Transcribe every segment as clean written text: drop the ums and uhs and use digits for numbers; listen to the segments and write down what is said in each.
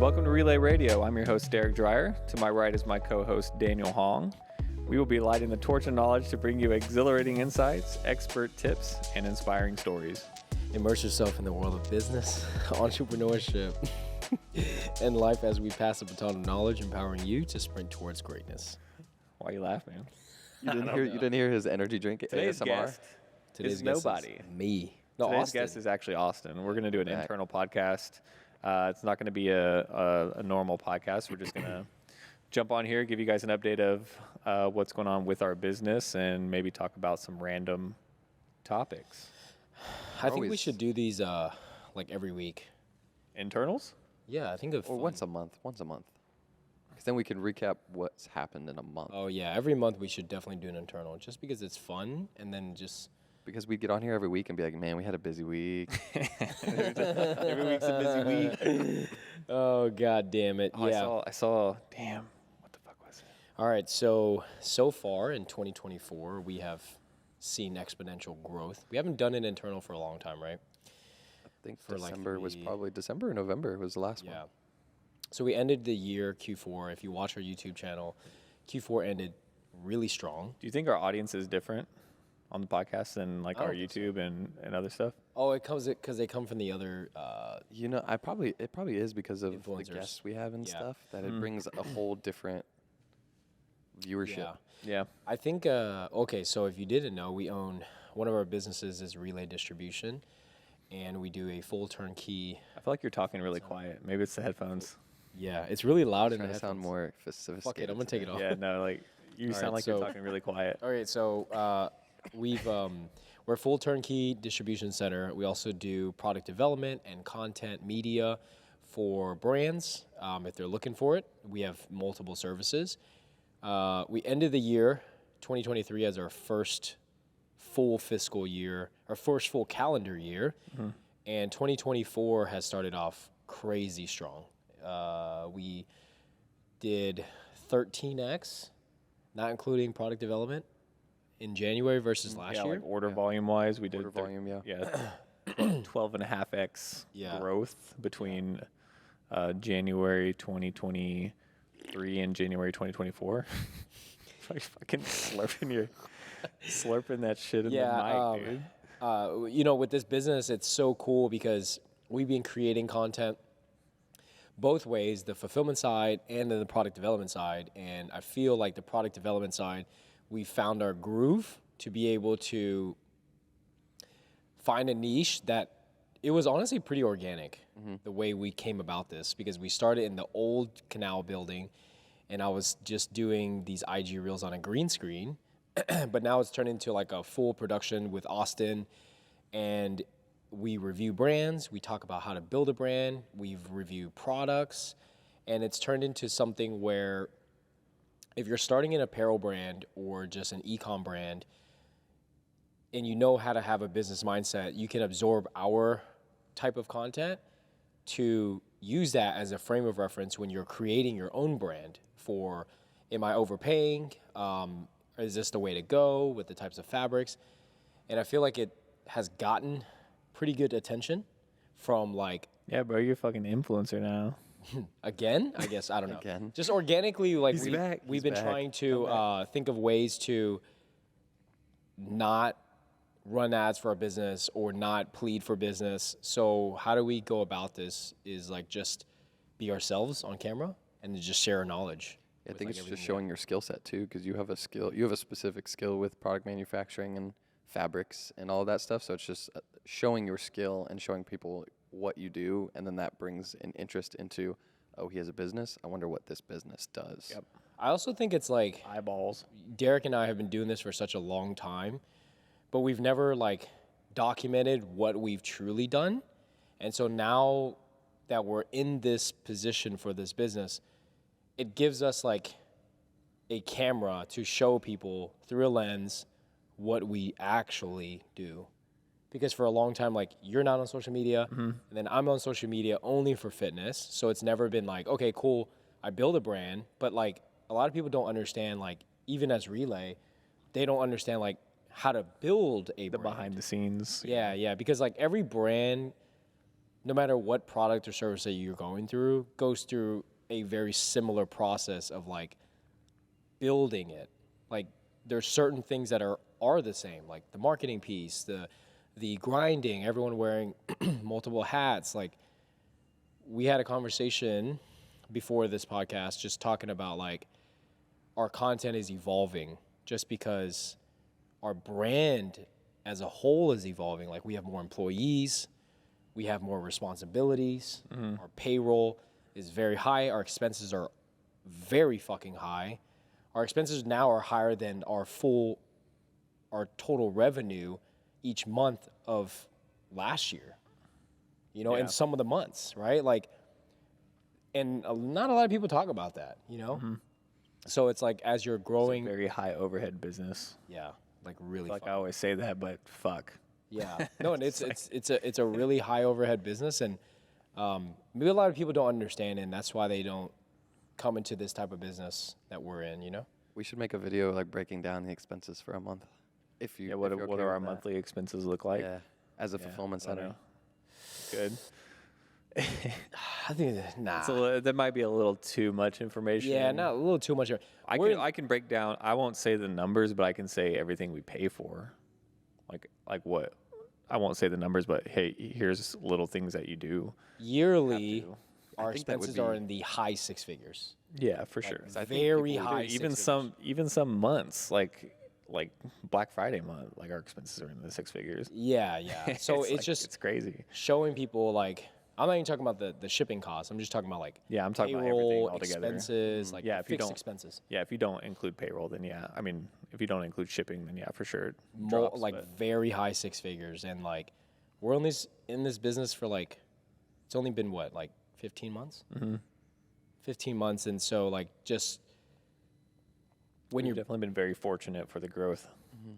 Welcome to Relay Radio. I'm your host, Derek Dreyer. To my right is my co-host, Daniel Hong. We will be lighting the torch of knowledge to bring you exhilarating insights, expert tips, and inspiring stories. Immerse yourself in the world of business, entrepreneurship, and life as we pass the baton of knowledge, empowering you to sprint towards greatness. Why are you laughing? You didn't hear his energy drink Today's ASMR? guest Today's is guest nobody. is me. No, Today's Austin. guest is actually Austin. We're going to do an Back. internal podcast. It's not going to be a normal podcast. We're just going to jump on here, give you guys an update of what's going on with our business, and maybe talk about some random topics. I think we Always. should do these like every week. Internals? Yeah, I think of Or once a month. Because then we can recap what's happened in a month. Oh yeah, every month we should definitely do an internal, just because it's fun, and then just Because we get on here every week and be like, man, we had a busy week. Every week's a busy week. oh god damn it, Oh, yeah. I saw. Damn. What the fuck was it? All right, so far in 2024 we have seen exponential growth. We haven't done an internal for a long time, right? I think For like December was three- probably December or November was the last Yeah. one. So we ended the year Q4. If you watch our YouTube channel, Q4 ended really strong. Do you think our audience is different on the podcast than like I our don't think so. YouTube and other stuff? Oh, it comes because they come from the other. You know, it probably is because of the Influencers. guests we have and Yeah. stuff that it brings a whole different viewership. Yeah. Yeah. I think. Okay, so if you didn't know, we own one of our businesses is Relay Distribution, and we do a full turnkey. I feel like you're talking really quiet. Maybe it's the headphones. Yeah, it's really loud in the Trying to sound headphones. more sophisticated. Fuck it, I'm gonna take it off. Yeah, no, like you All sound right, like you're so- talking really quiet. All right, so we're a full turnkey distribution center. We also do product development and content media for brands if they're looking for it. We have multiple services. We ended the year 2023 as our first full fiscal year, our first full calendar year, and 2024 has started off crazy strong. We did 13x, not including product development, in January versus last Yeah, year. like order volume wise, we did Order volume, yeah. yeah, 12.5x Yeah. growth between January 2023 and January 2024. Like fucking slurping that shit in the mic, dude. You know, with this business, it's so cool because we've been creating content both ways, the fulfillment side and then the product development side. And I feel like the product development side, we found our groove to be able to find a niche that it was honestly pretty organic the way we came about this, because we started in the old canal building and I was just doing these IG reels on a green screen. But now it's turned into like a full production with Austin, and we review brands, we talk about how to build a brand, we've reviewed products, and it's turned into something where if you're starting an apparel brand or just an e-com brand and you know how to have a business mindset, you can absorb our type of content to use that as a frame of reference when you're creating your own brand for, am I overpaying? Is this the way to go with the types of fabrics? And I feel like it has gotten pretty good attention from like, Yeah, bro, you're a fucking influencer now. again, I guess, I don't know. Again. Just organically, like He's back. we've He's been back. trying to think of ways to not run ads for our business or not plead for business. So how do we go about this is like just be ourselves on camera and just share our knowledge. I with, think like, it's just everything we showing your skill set too, because you have a skill. You have a specific skill with product manufacturing and fabrics and all of that stuff. So it's just showing your skill and showing people what you do, and then that brings an interest into, oh, he has a business. I wonder what this business does. Yep. I also think it's like Eyeballs. Derek and I have been doing this for such a long time, but we've never like documented what we've truly done. And so now that we're in this position for this business, it gives us like a camera to show people through a lens what we actually do. Because for a long time, like you're not on social media, and then I'm on social media only for fitness. So it's never been like, okay, cool, I build a brand, but like a lot of people don't understand, like even as Relay, they don't understand like how to build a The brand. behind the scenes. Yeah, because like every brand no matter what product or service that you're going through, goes through a very similar process of like building it. Like there's certain things that are the same, like the marketing piece, the grinding, everyone wearing multiple hats. Like we had a conversation before this podcast just talking about like our content is evolving just because our brand as a whole is evolving. Like we have more employees, we have more responsibilities, our payroll is very high, our expenses are very fucking high. Our expenses now are higher than our total revenue each month of last year, you know, Yeah. in some of the months, right? Like, and not a lot of people talk about that, you know? So it's like as you're growing, Very high overhead business. yeah, like really Like I fucking, always say that, but fuck. yeah. No, and it's a really high overhead business, and maybe a lot of people don't understand, and that's why they don't come into this type of business that we're in, you know? We should make a video like breaking down the expenses for a month. If you Yeah, what if you're what okay do our with that. monthly expenses look like? Yeah, as a Yeah, fulfillment I don't center. know. Good. I think nah. So that might be a little too much information. Yeah, not a little too much. I can break down. I won't say the numbers, but I can say everything we pay for. Like what? I won't say the numbers, but hey, here's little things that you do. Yearly, to. our think that would expenses are be- in the high six figures. Yeah, for sure. I think Very people- high. Even six figures. even some months like Black Friday month, like our expenses are in the six figures. Yeah, yeah. So it's like, just it's crazy. showing people like I'm not even talking about the shipping costs. I'm just talking about like Yeah, I'm talking about everything payroll, altogether. expenses, like Yeah, if you fixed don't- expenses. Yeah, if you don't include payroll, then yeah. I mean, if you don't include shipping, then yeah, for sure. It More drops, like but- very high six figures, and like we're only in this business for like it's only been what like 15 months. 15 months, and so like just when we've you're definitely been very fortunate for the growth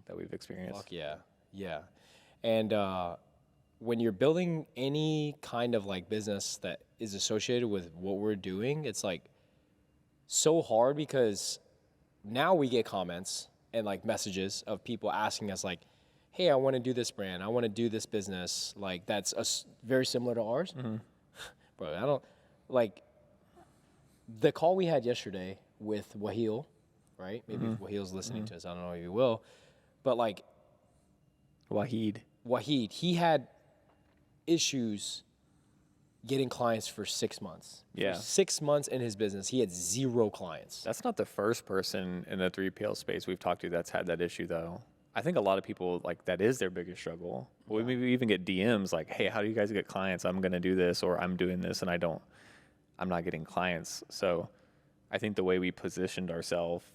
that we've experienced. fuck yeah, yeah, and when you're building any kind of like business that is associated with what we're doing, it's like so hard because now we get comments and like messages of people asking us like, hey, I want to do this brand, I want to do this business, like that's very similar to ours. Bro, I don't like the call we had yesterday with Wahil, right? Maybe if Wahil's listening to us, I don't know if he will, but like Wahid. Wahid, he had issues getting clients for 6 months. Yeah. For 6 months in his business, he had 0 clients. That's not the first person in the 3PL space we've talked to that's had that issue, though. I think a lot of people, like, that is their biggest struggle. We maybe even get DMs like, hey, how do you guys get clients? I'm going to do this, or I'm doing this, and I'm not getting clients. So I think the way we positioned ourselves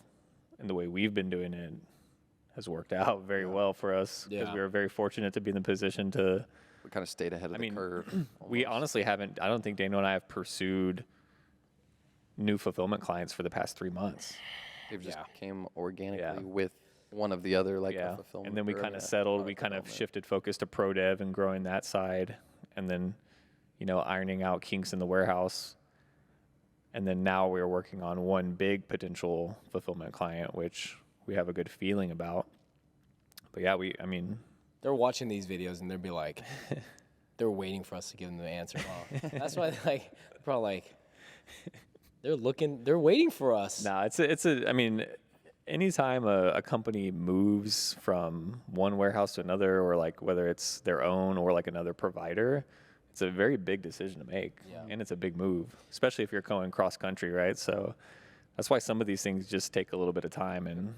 and the way we've been doing it has worked out very well for us because Yeah. we were very fortunate to be in the position to. We kind of stayed ahead of the curve. We almost. honestly haven't. I don't think Daniel and I have pursued new fulfillment clients for the past 3 months. They've just Yeah. came organically with one of the other, like a fulfillment. And then we or kind a of settled. We product kind of development. shifted focus to pro dev and growing that side, and then, ironing out kinks in the warehouse. And then now we're working on one big potential fulfillment client, which we have a good feeling about. But yeah, They're watching these videos and they'll be like, they're waiting for us to give them the answer. Huh? That's why, like, probably like, they're waiting for us. nah, anytime a company moves from one warehouse to another, or like whether it's their own or like another provider, it's a very big decision to make. Yeah. And it's a big move, especially if you're going cross country, right? So that's why some of these things just take a little bit of time, and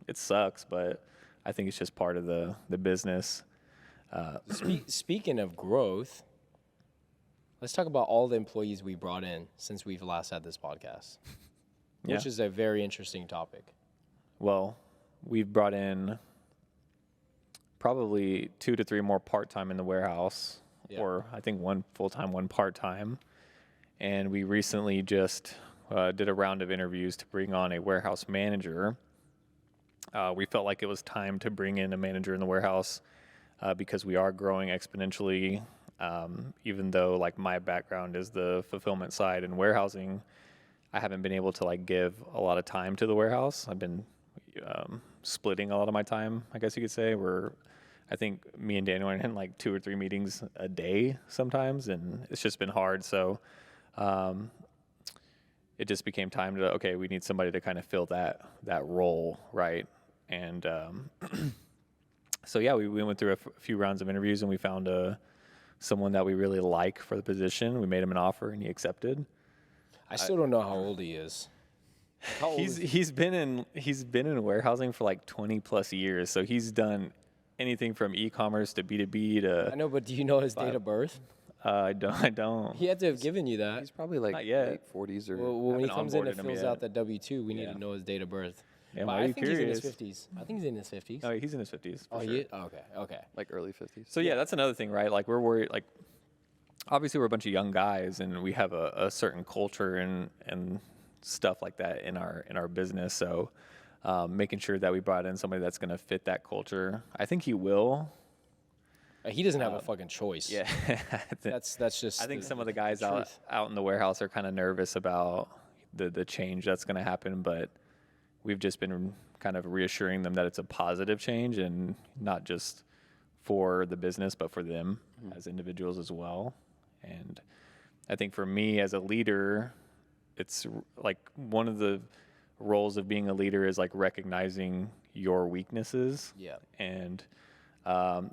it sucks, but I think it's just part of the business. Speaking of growth, let's talk about all the employees we brought in since we've last had this podcast, which Yeah. is a very interesting topic. Well, we've brought in probably 2 to 3 more part-time in the warehouse, Yeah. or I think 1 full-time, 1 part-time. And we recently just did a round of interviews to bring on a warehouse manager. We felt like it was time to bring in a manager in the warehouse because we are growing exponentially. Even though like my background is the fulfillment side and warehousing, I haven't been able to like give a lot of time to the warehouse. I've been splitting a lot of my time, I guess you could say. I think me and Daniel are in like 2 or 3 meetings a day sometimes, and it's just been hard. So it just became time to, okay, we need somebody to kind of fill that role, right? And so yeah, we went through a few rounds of interviews, and we found someone that we really like for the position. We made him an offer, and he accepted. I still don't know how old he is. How old is he? He's been in warehousing for like 20 plus years, so he's done anything from e-commerce to B2B to. I know, but do you know his date of birth? I don't. He had to have given you that. He's probably like Not yet. late 40s or. Well, when he haven't comes in and onboarded him fills yet. out that W-2, we need Yeah. to know his date of birth. Yeah, But why are I you think he's in his curious? 50s. I think he's in his 50s. Oh, he's in his 50s. Oh, For yeah? sure. Okay. like early 50s. So yeah, that's another thing, right? Like we're worried. Like obviously we're a bunch of young guys, and we have a certain culture and stuff like that in our business. So making sure that we brought in somebody that's going to fit that culture. I think he will. He doesn't have a fucking choice. Yeah. That's just. I think the- some of the guys the out truth. out in the warehouse are kind of nervous about the change that's going to happen, but we've just been kind of reassuring them that it's a positive change, and not just for the business, but for them as individuals as well. And I think for me as a leader, it's like one of the roles of being a leader is like recognizing your weaknesses. Yeah. And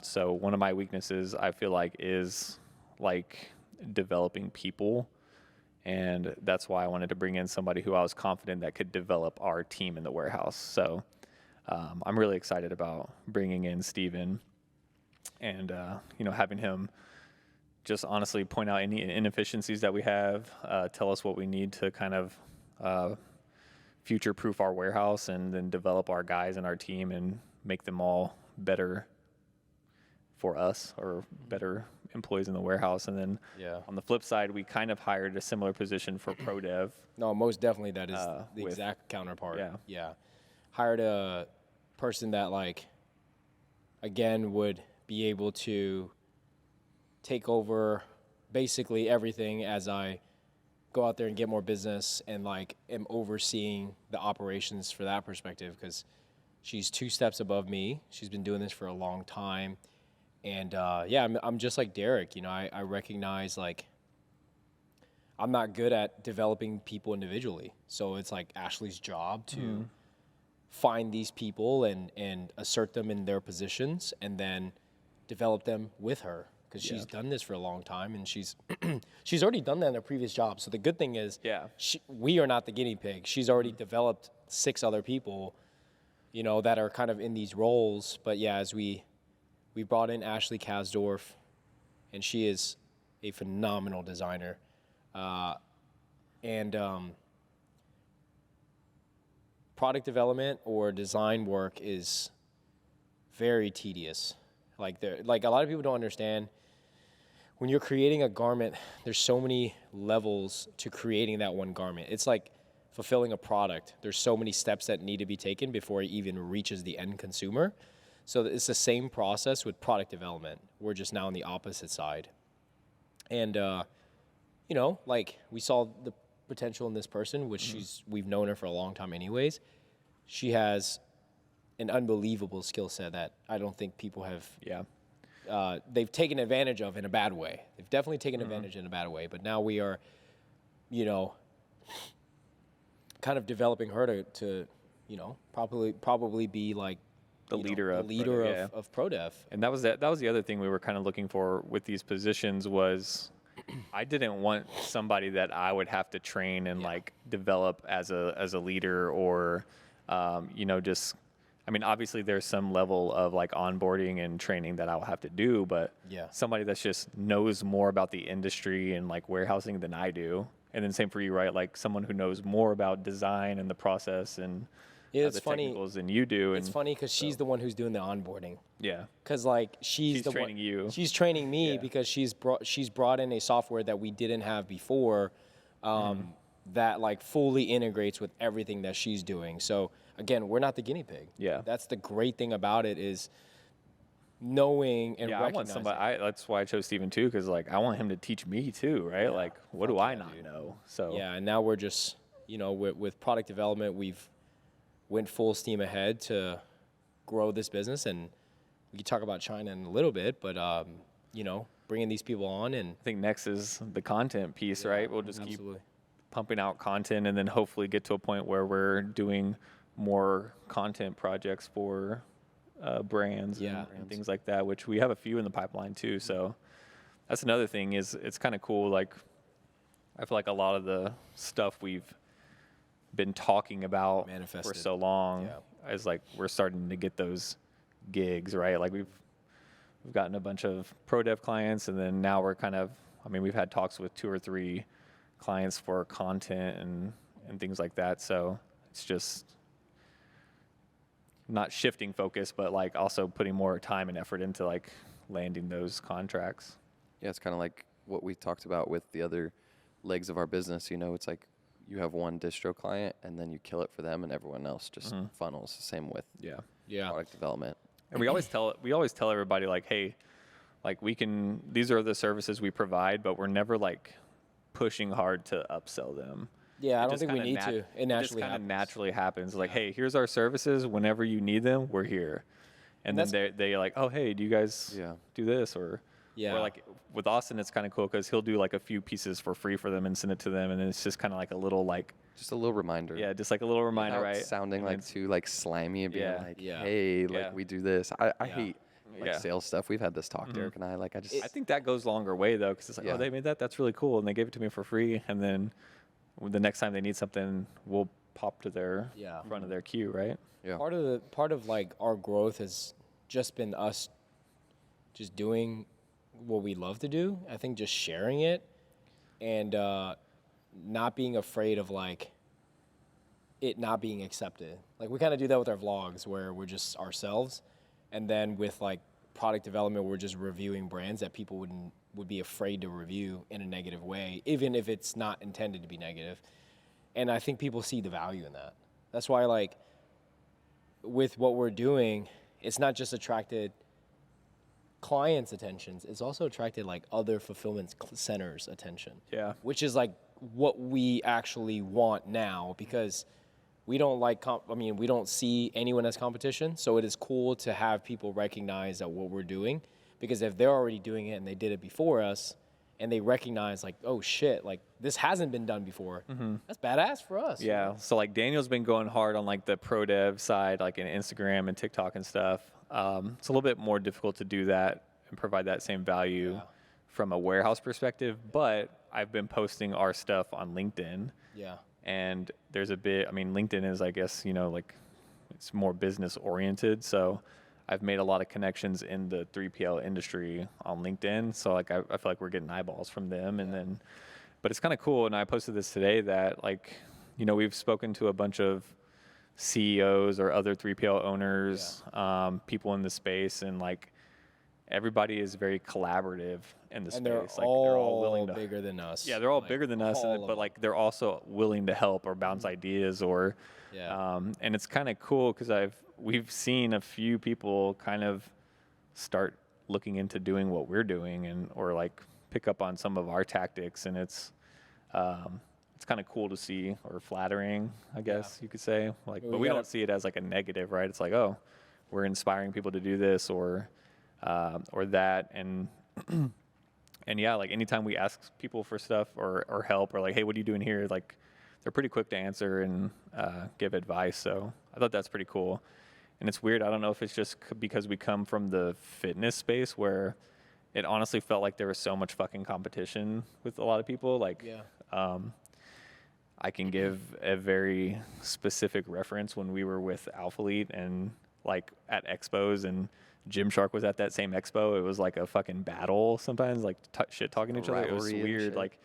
so one of my weaknesses I feel like is like developing people. And that's why I wanted to bring in somebody who I was confident that could develop our team in the warehouse. So I'm really excited about bringing in Steven and, having him just honestly point out any inefficiencies that we have, tell us what we need to kind of future-proof our warehouse, and then develop our guys and our team and make them all better for us, or better employees in the warehouse. And then Yeah. on the flip side, we kind of hired a similar position for pro dev. No, most definitely that is the with- exact counterpart. yeah. Yeah. Hired a person that, like, again, would be able to take over basically everything as I go out there and get more business, and like am overseeing the operations for that perspective, because she's 2 steps above me. She's been doing this for a long time. And yeah, I'm just like Derek. I recognize, like, I'm not good at developing people individually. So it's like Ashley's job to find these people and assert them in their positions, and then develop them with her, because she's done this for a long time, and she's she's already done that in her previous job. So the good thing is, Yeah. we are not the guinea pig. She's already developed 6 other people, that are kind of in these roles. But yeah, as we brought in Ashley Kasdorf, and she is a phenomenal designer. And product development or design work is very tedious. Like a lot of people don't understand, when you're creating a garment, there's so many levels to creating that one garment. It's like fulfilling a product. There's so many steps that need to be taken before it even reaches the end consumer. So it's the same process with product development. We're just now on the opposite side. And like, we saw the potential in this person, which we've known her for a long time anyways. She has an unbelievable skill set that I don't think people have, they've taken advantage of in a bad way. They've definitely taken advantage in a bad way, but now we are, kind of developing her to probably be like The leader of leader Pro Dev, yeah. of ProDev. And that was the other thing we were kind of looking for with these positions was I didn't want somebody that I would have to train and like develop as a leader, or just, I mean, obviously there's some level of like onboarding and training that I'll have to do, but somebody that's just knows more about the industry and like warehousing than I do. And then same for you, right? Like someone who knows more about design and the process and It's the funny. technicals than you do. It's funny because she's the one who's doing the onboarding. Yeah. Because like she's the training one, you. She's training me Yeah. because she's brought in a software that we didn't have before, that like fully integrates with everything that she's doing. So again, we're not the guinea pig. Yeah. That's the great thing about it, is knowing and Yeah, I want recognizing. somebody. That's why I chose Steven too, because like I want him to teach me too, right? Like, what do I not know? So Yeah, and now we're just, with product development, we've went full steam ahead to grow this business, and we could talk about China in a little bit, but you know, bringing these people on and I think next is the content piece, right? We'll just keep absolutely. pumping out content and then hopefully get to a point where we're doing more content projects for brands and things like that, which we have a few in the pipeline too. So that's another thing is it's kind of cool. Like I feel like a lot of the stuff we've been talking about for Manifested. so long is like we're starting to get those gigs, right? Like we've gotten a bunch of pro dev clients, and then now we're kind of, I mean, we've had talks with 2 or 3 clients for content and things like that. So it's just not shifting focus, but like also putting more time and effort into like landing those contracts. Yeah, it's kind of like what we talked about with the other legs of our business. You know, it's like you have one distro client and then you kill it for them, and everyone else just funnels. Same with product development. And we always tell everybody like, hey, like these are the services we provide, but we're never like pushing hard to upsell them. Yeah, I don't think we need to. It naturally kind of happens. naturally happens. Like, hey, here's our services. Whenever you need them, we're here. And then they're like, oh, hey, do you guys do this? Or like with Austin, it's kind of cool because he'll do like a few pieces for free for them and send it to them. And it's just kind of like a little like. Just a little reminder. Yeah, just like a little reminder, Without right? sounding And like too like slimy and being like, Yeah. hey, like we do this. I hate like Yeah. sales stuff. We've had this talk, Derek and I. Like I think that goes a longer way though, because it's like, oh, they made that. That's really cool, and they gave it to me for free. And then the next time they need something, we'll pop to their front of their queue, right? Yeah. Part of like our growth has just been us just doing what we love to do. I think just sharing it and not being afraid of like it not being accepted. Like we kind of do that with our vlogs where we're just ourselves, and then with like product development, we're just reviewing brands that people would be afraid to review in a negative way, even if it's not intended to be negative. And I think people see the value in that. That's why like with what we're doing, it's not just attracted clients' attentions, it's also attracted like other fulfillment centers' attention. Yeah. Which is like what we actually want now, because we don't like, we don't see anyone as competition. So it is cool to have people recognize that what we're doing, because if they're already doing it and they did it before us and they recognize like, oh shit, like this hasn't been done before. That's badass for us. Yeah. So like Daniel's been going hard on like the pro dev side, like in Instagram and TikTok and stuff. It's a little bit more difficult to do that and provide that same value from a warehouse perspective, but I've been posting our stuff on LinkedIn. Yeah. And there's a bit, I mean, LinkedIn is, I guess, you know, like it's more business oriented. So I've made a lot of connections in the 3PL industry on LinkedIn. So like, I feel like we're getting eyeballs from them. And then, but it's kind of cool. And I posted this today that like, you know, we've spoken to a bunch of CEOs or other 3PL owners, people in the space, and like everybody is very collaborative in the And space. they're all willing to, bigger than us. Yeah, they're all like, bigger than us, but like they're also willing to help or bounce ideas or, and it's kind of cool because we've seen a few people kind of start looking into doing what we're doing and or like pick up on some of our tactics, and it's kind of cool to see, or flattering, I guess you could say. Like, but we don't see it as like a negative, right? It's like, oh, we're inspiring people to do this or that, and and yeah, like anytime we ask people for stuff or help or like, hey, what are you doing here? Like, they're pretty quick to answer and give advice. So I thought that's pretty cool. And it's weird. I don't know if it's just because we come from the fitness space where it honestly felt like there was so much fucking competition with a lot of people. Like, I can give a very specific reference when we were with Alphalete and like at expos, and Gymshark was at that same expo. It was like a fucking battle sometimes, like shit talking to each other. It was weird. Like,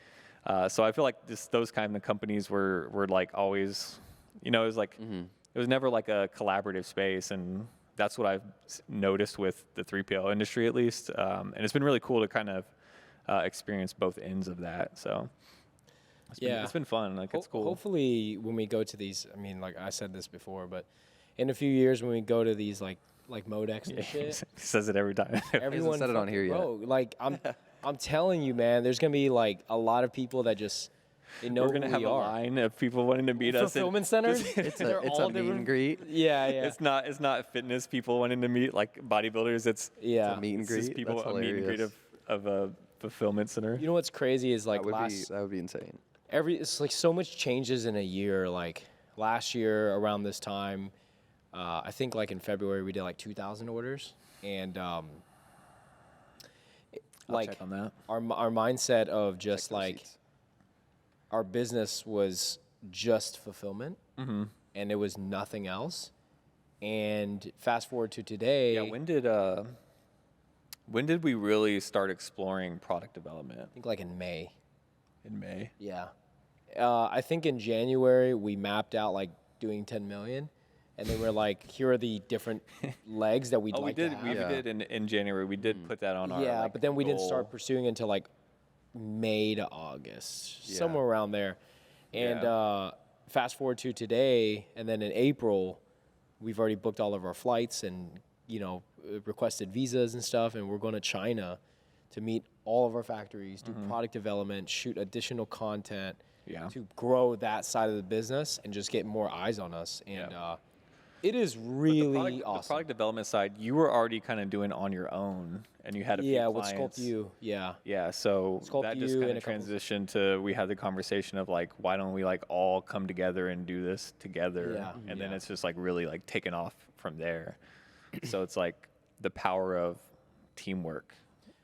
so I feel like those kind of companies were like always, you know, it was like, it was never like a collaborative space. And that's what I've noticed with the 3PL industry, at least. And it's been really cool to kind of experience both ends of that. So it's been fun. Like, it's cool. Hopefully when we go to these, I mean, like I said this before, but in a few years when we go to these like Modex and shit. He says it every time. Everyone said it on here yet. Bro, like I'm telling you, man, there's gonna be like a lot of people that just They know We're gonna who have we a are. line of people wanting to meet us. Fulfillment centers. It's They're a all meet and different- greet. Yeah, yeah. It's not fitness people wanting to meet like bodybuilders. It's yeah. It's a meet and it's just greet. people That's a meet and greet hilarious. of a fulfillment center. You know what's crazy is like That would be insane. it's like so much changes in a year. Like last year around this time, I think like in February we did like 2,000 orders, and I'll like check on that. our mindset of just Check the like receipts. our business was just fulfillment, Mm-hmm. and it was nothing else. And fast forward to today. Yeah, when did we really start exploring product development? I think like in May. In May. Yeah. I think in January we mapped out like doing 10 million, and then we're like, here are the different legs that we'd Oh, like we did. to have. We did in January. We did put that on our. Yeah, like, but then we didn't goal. start pursuing until like May to August, Yeah. somewhere around there. And Yeah. fast forward to today, and then in April, we've already booked all of our flights and requested visas and stuff, and we're going to China to meet all of our factories, do product development, shoot additional content, Yeah. to grow that side of the business and just get more eyes on us. And Yeah. it is But really the awesome. product development side, you were already kind of doing on your own, and you had a few yeah, with clients. Sculpt U, yeah. Yeah, so Sculpt that just U kind and of a couple- transitioned to we had the conversation of like, why don't we like all come together and do this together? Yeah, And then yeah. it's just like really like taken off from there. So it's like the power of teamwork.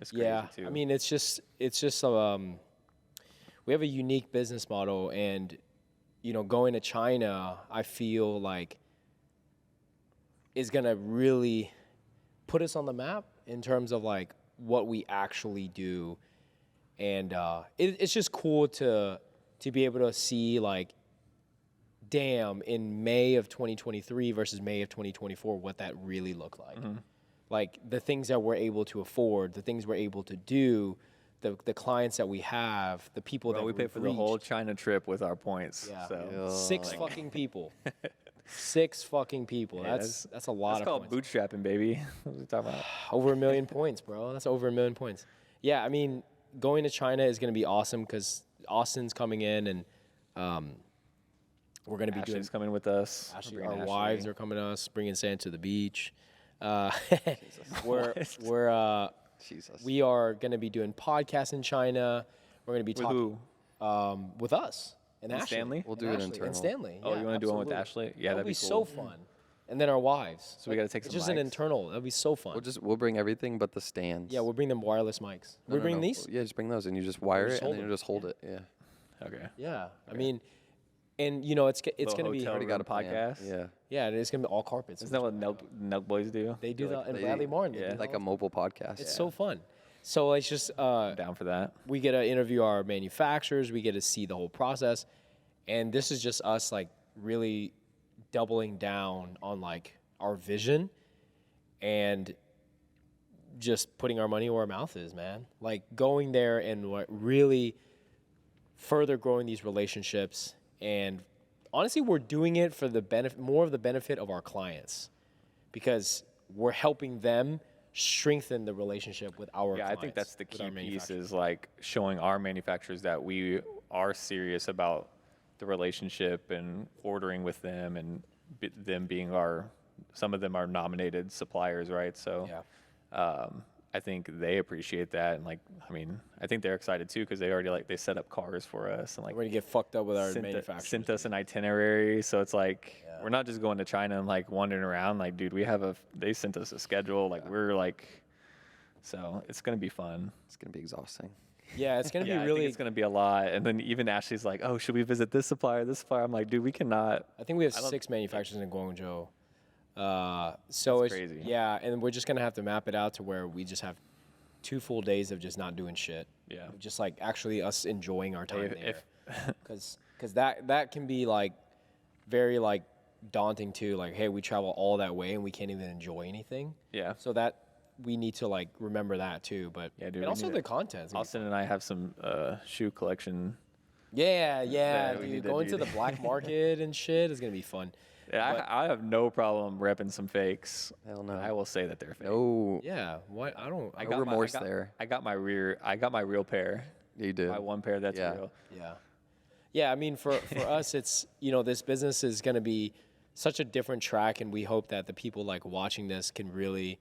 It's crazy Yeah, too. I mean, it's just we have a unique business model, and going to China, I feel like is gonna really put us on the map in terms of like what we actually do, and it's just cool to be able to see like, damn, in May of 2023 versus May of 2024, what that really looked like. Like the things that we're able to afford, the things we're able to do, the clients that we have, the people Well, that we paid we've for the whole reached. China trip with our points. Yeah. So Six fucking people. 6 fucking people. Yeah, That's a lot that's of called points. bootstrapping, baby. What are we talking about? Over 1 million points, bro. That's over 1 million points. Yeah, I mean, going to China is going to be awesome because Austin's coming in, and we're going to be doing. Ashley's coming with us. Ashley, We're bringing our Ashley. wives are coming to us, bringing Sand to the beach. We're Jesus. we are going to be doing podcasts in China. We're going to be With talking who? with us and With Ashley. Stanley? We'll And do it Ashley internal. And Stanley. Oh, yeah, you want to do one with absolutely. Ashley? Yeah, that'd be so cool. fun. And then our wives. So we gotta take It's some just an mics. internal. That'd be so fun. We'll bring everything but the stands. Yeah, we'll bring them wireless mics. No, We're no, bringing no. these? Yeah, just bring those and you just wire just it hold and then them. you just hold it. Yeah. Okay. Yeah. I mean, and it's Little going to be hotel Already got a room plan. podcast. Yeah. yeah, it's going to be all carpets. Isn't that what Nelk Boys do? they do They're that like, in Bradley Martin? They yeah. do Like that a all- mobile podcast. It's so fun. So it's just down for that. we get to interview our manufacturers. We get to see the whole process, and this is just us like really doubling down on like our vision and just putting our money where our mouth is, man. Like going there and really further growing these relationships. And honestly, we're doing it for the benefit, more of the benefit of our clients, because we're helping them strengthen the relationship with our Yeah, I clients. think that's the with our key piece manufacturers. is like showing our manufacturers that we are serious about the relationship and ordering with them and them being some of them are nominated suppliers, right? So Yeah. I think they appreciate that. And like, I mean, I think they're excited too because they already they set up cars for us and like We're gonna get fucked up with our sent manufacturers. sent us an itinerary. So it's like, Yeah. we're not just going to China and like wandering around. Like, dude, they sent us a schedule. Like we're like, so it's going to be fun. It's gonna be exhausting. Yeah, it's gonna Yeah, be I really. think it's going to be a lot. And then even Ashley's like, oh, should we visit this supplier, this supplier? I'm like, dude, we cannot. I think we have I don't- 6 manufacturers in Guangzhou. So That's it's crazy. yeah, and we're just gonna have to map it out to where we just have 2 full days of just not doing shit. Yeah. Just like actually us enjoying our time Hey, there. Because that can be like very like daunting too. Like, hey, we travel all that way and we can't even enjoy anything. Yeah. So that we need to like remember that too. But Yeah, dude, and we also need the it. content. Austin and I have some shoe collection. Yeah, that we dude. need to Going do to the that. black market and shit is gonna be fun. Yeah, But- I have no problem repping some fakes. Hell no. I will say that they're fake. No. Yeah, what I don't. I No got remorse my, I got, there. I got my real pair. You do. My one pair that's Yeah. real. Yeah. Yeah, I mean, for us, it's, this business is going to be such a different track, and we hope that the people like watching this can really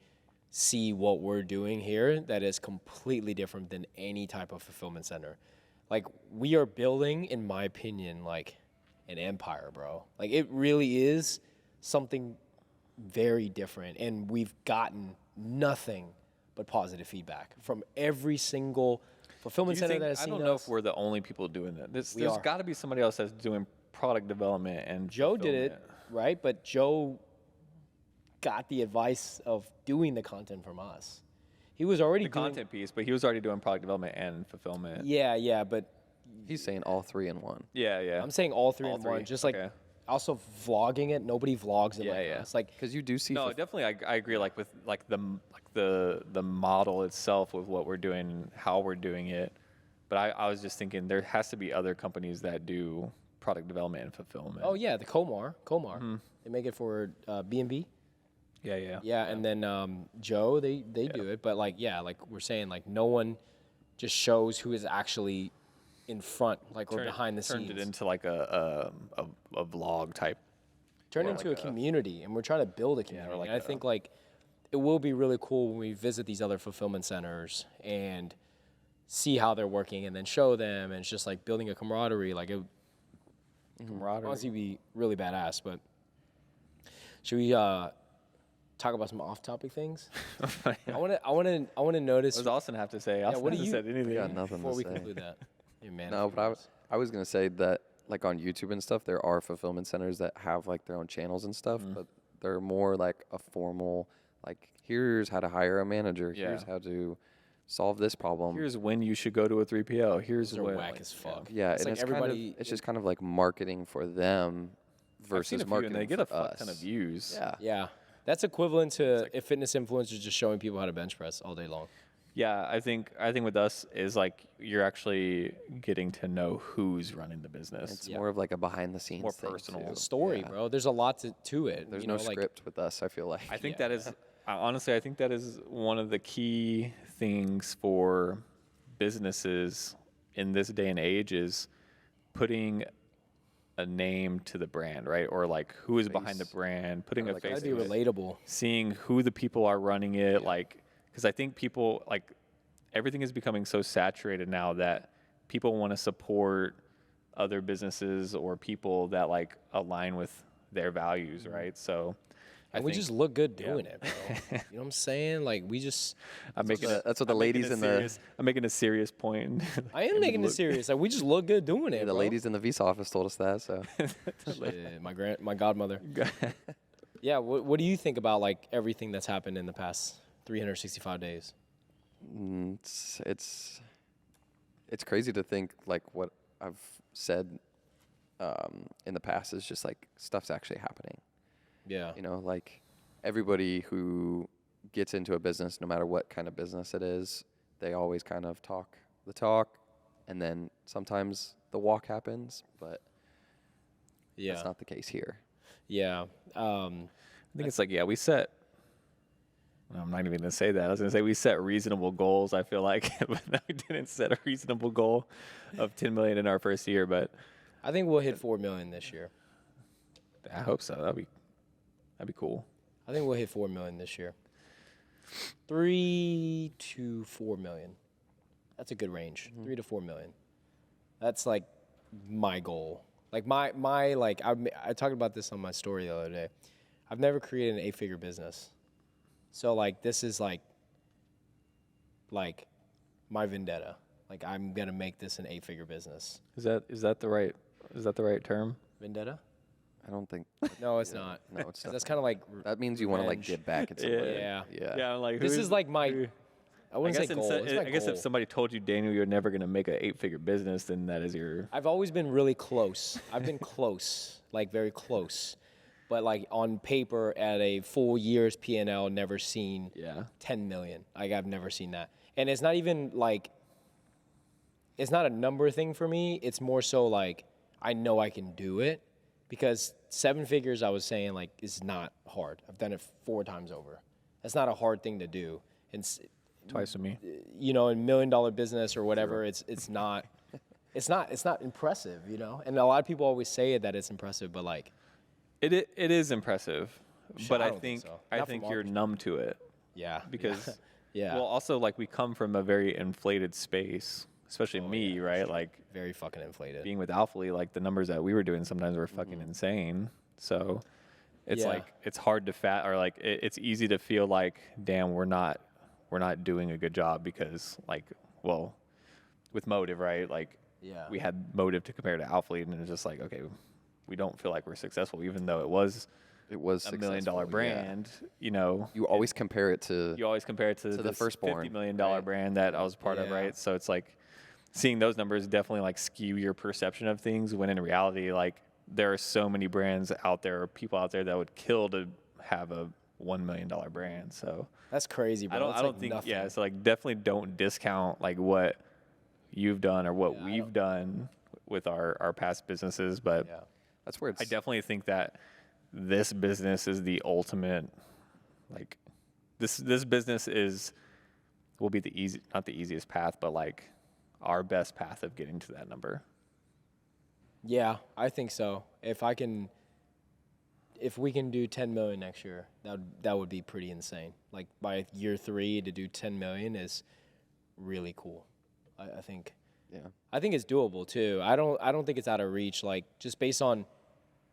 see what we're doing here that is completely different than any type of fulfillment center. Like, we are building, in my opinion, like an empire, bro. Like, it really is something very different, and we've gotten nothing but positive feedback from every single fulfillment center that has I seen don't know us. if we're the only people doing that. There's are. got to be somebody else that's doing product development and Joe did it, fulfillment. right? But Joe got the advice of doing the content from us. He was already The doing content piece, but he was already doing product development and fulfillment. Yeah, but He's saying all three in one. Yeah. I'm saying all three All in one. three, Just like okay. also vlogging it. Nobody vlogs it like Yeah. us. Like Because you do see. No, definitely. I agree. Like with like the model itself with what we're doing, and how we're doing it. But I was just thinking there has to be other companies that do product development and fulfillment. oh yeah, the Komar. They make it for B&B. Yeah. Yeah, and then Joe, they do it, but like we're saying, like no one just shows who is actually in front, like or behind the scenes. Turned it into like a vlog type. Turn into a community, and we're trying to build a community. And I think like it will be really cool when we visit these other fulfillment centers and see how they're working, and then show them, and it's just like building a camaraderie. Like it Camaraderie. honestly be really badass. But should we talk about some off-topic things? I want to notice. What does Austin have to say? Austin what do hasn't you- said anything. got nothing Before to we say. conclude that. Hey, man. No, but I was gonna say that like on YouTube and stuff, there are fulfillment centers that have like their own channels and stuff, but they're more like a formal, like here's how to hire a manager, here's Yeah. how to solve this problem. Here's when you should go to a 3PL. Here's Those are when. whack like, as fuck. yeah, It's and like it's kind of everybody- it's just kind of like marketing for them I've seen versus a few, marketing and they get for a fuck us. ton of views. Yeah. Yeah, that's equivalent to if fitness influencers just showing people how to bench press all day long. Yeah, I think with us is like you're actually getting to know who's running the business. It's more of like a behind the scenes More thing, personal. too. Story, Yeah. bro. There's a lot to it. There's you no know, like, script with us, I feel like. I think that is honestly, I think that is one of the key things for businesses in this day and age is putting a name to the brand, right? Or like who is behind the Face. brand, putting Or a like a face Gotta be to it, relatable. seeing who the people are running it, like because I think people like everything is becoming so saturated now that people want to support other businesses or people that like align with their values, right? So And we just look good doing it, bro. You know what I'm saying? Like we just. I'm making that's what the I'm making ladies a in the serious- I'm making a serious point. I am making it serious. Like we just look good doing it. the bro. ladies in the visa office told us that, so Shit, my godmother. Yeah. What do you think about like everything that's happened in the past 365 days? it's crazy to think like what I've said in the past is just like stuff's actually happening. Yeah. You know, like everybody who gets into a business, no matter what kind of business it is, they always kind of talk the talk, and then sometimes the walk happens, but Yeah. that's not the case here. Yeah. I think it's like, yeah, we set. I'm not even gonna say that. I was gonna say we set reasonable goals. I feel like, but no, we didn't set a reasonable goal of 10 million in our first year. But I think we'll hit 4 million this year. I hope so. That'd be cool. I think we'll hit 4 million this year. 3 to 4 million. That's a good range. 3 to 4 million. That's like my goal. Like my like I talked about this on my story the other day. I've never created an 8-figure business. So like this is like my vendetta. Like I'm gonna make this an 8-figure business. Is that the right term? Vendetta? I don't think. No, it's not. No, it's not. That's kind of like That means you want to like revenge. get back at somebody. Yeah. Yeah. Yeah. I'm like This who's- is like my. who- I wouldn't say goal. It's my I guess goal. if somebody told you, Daniel, you're never gonna make an 8-figure business, then that is your. I've always been really close. I've been close, like very close, but like on paper at a full year's P&L, never seen Yeah. 10 million. Like I've never seen that, and it's not even like. It's not a number thing for me. It's more so like I know I can do it, because 7 figures I was saying like is not hard. I've done it 4 times over. That's not a hard thing to do, and Twice with me. you know, in $1 million business or whatever, it's not it's not impressive, you know. And a lot of people always say that it's impressive, but like, It is impressive, but I I don't think think so. I Not think from our you're numb to it yeah, because yeah, well, also like we come from a very inflated space, especially me, right? Like very fucking inflated. being with Alphalete, like the numbers that we were doing sometimes were fucking insane. So it's Yeah. like it's hard to or like it's easy to feel like, damn, we're not doing a good job because like, well, with Motive, right? Like Yeah. we had Motive to compare to Alphalete, and it's just like, okay, we don't feel like we're successful, even though it was It was $1 million successful, yeah. brand. You know, You always compare it to you always compare it to the this firstborn, $50 million right? brand that I was part of, Yeah. right? So it's like seeing those numbers definitely like skew your perception of things when in reality, like there are so many brands out there or people out there that would kill to have a $1 million brand. So That's crazy, bro. I don't That's I don't like think nothing. yeah. So like definitely don't discount like what you've done or what Yeah, I we've done with our past businesses, but Yeah. that's where it's I definitely think that this business is the ultimate. Like, this business will be not the easiest path, but like our best path of getting to that number. Yeah, I think so. If we can do 10 million next year, that would be pretty insane. Like by year 3 to do 10 million is really cool. I think yeah. I think it's doable too. I don't think it's out of reach. Like just based on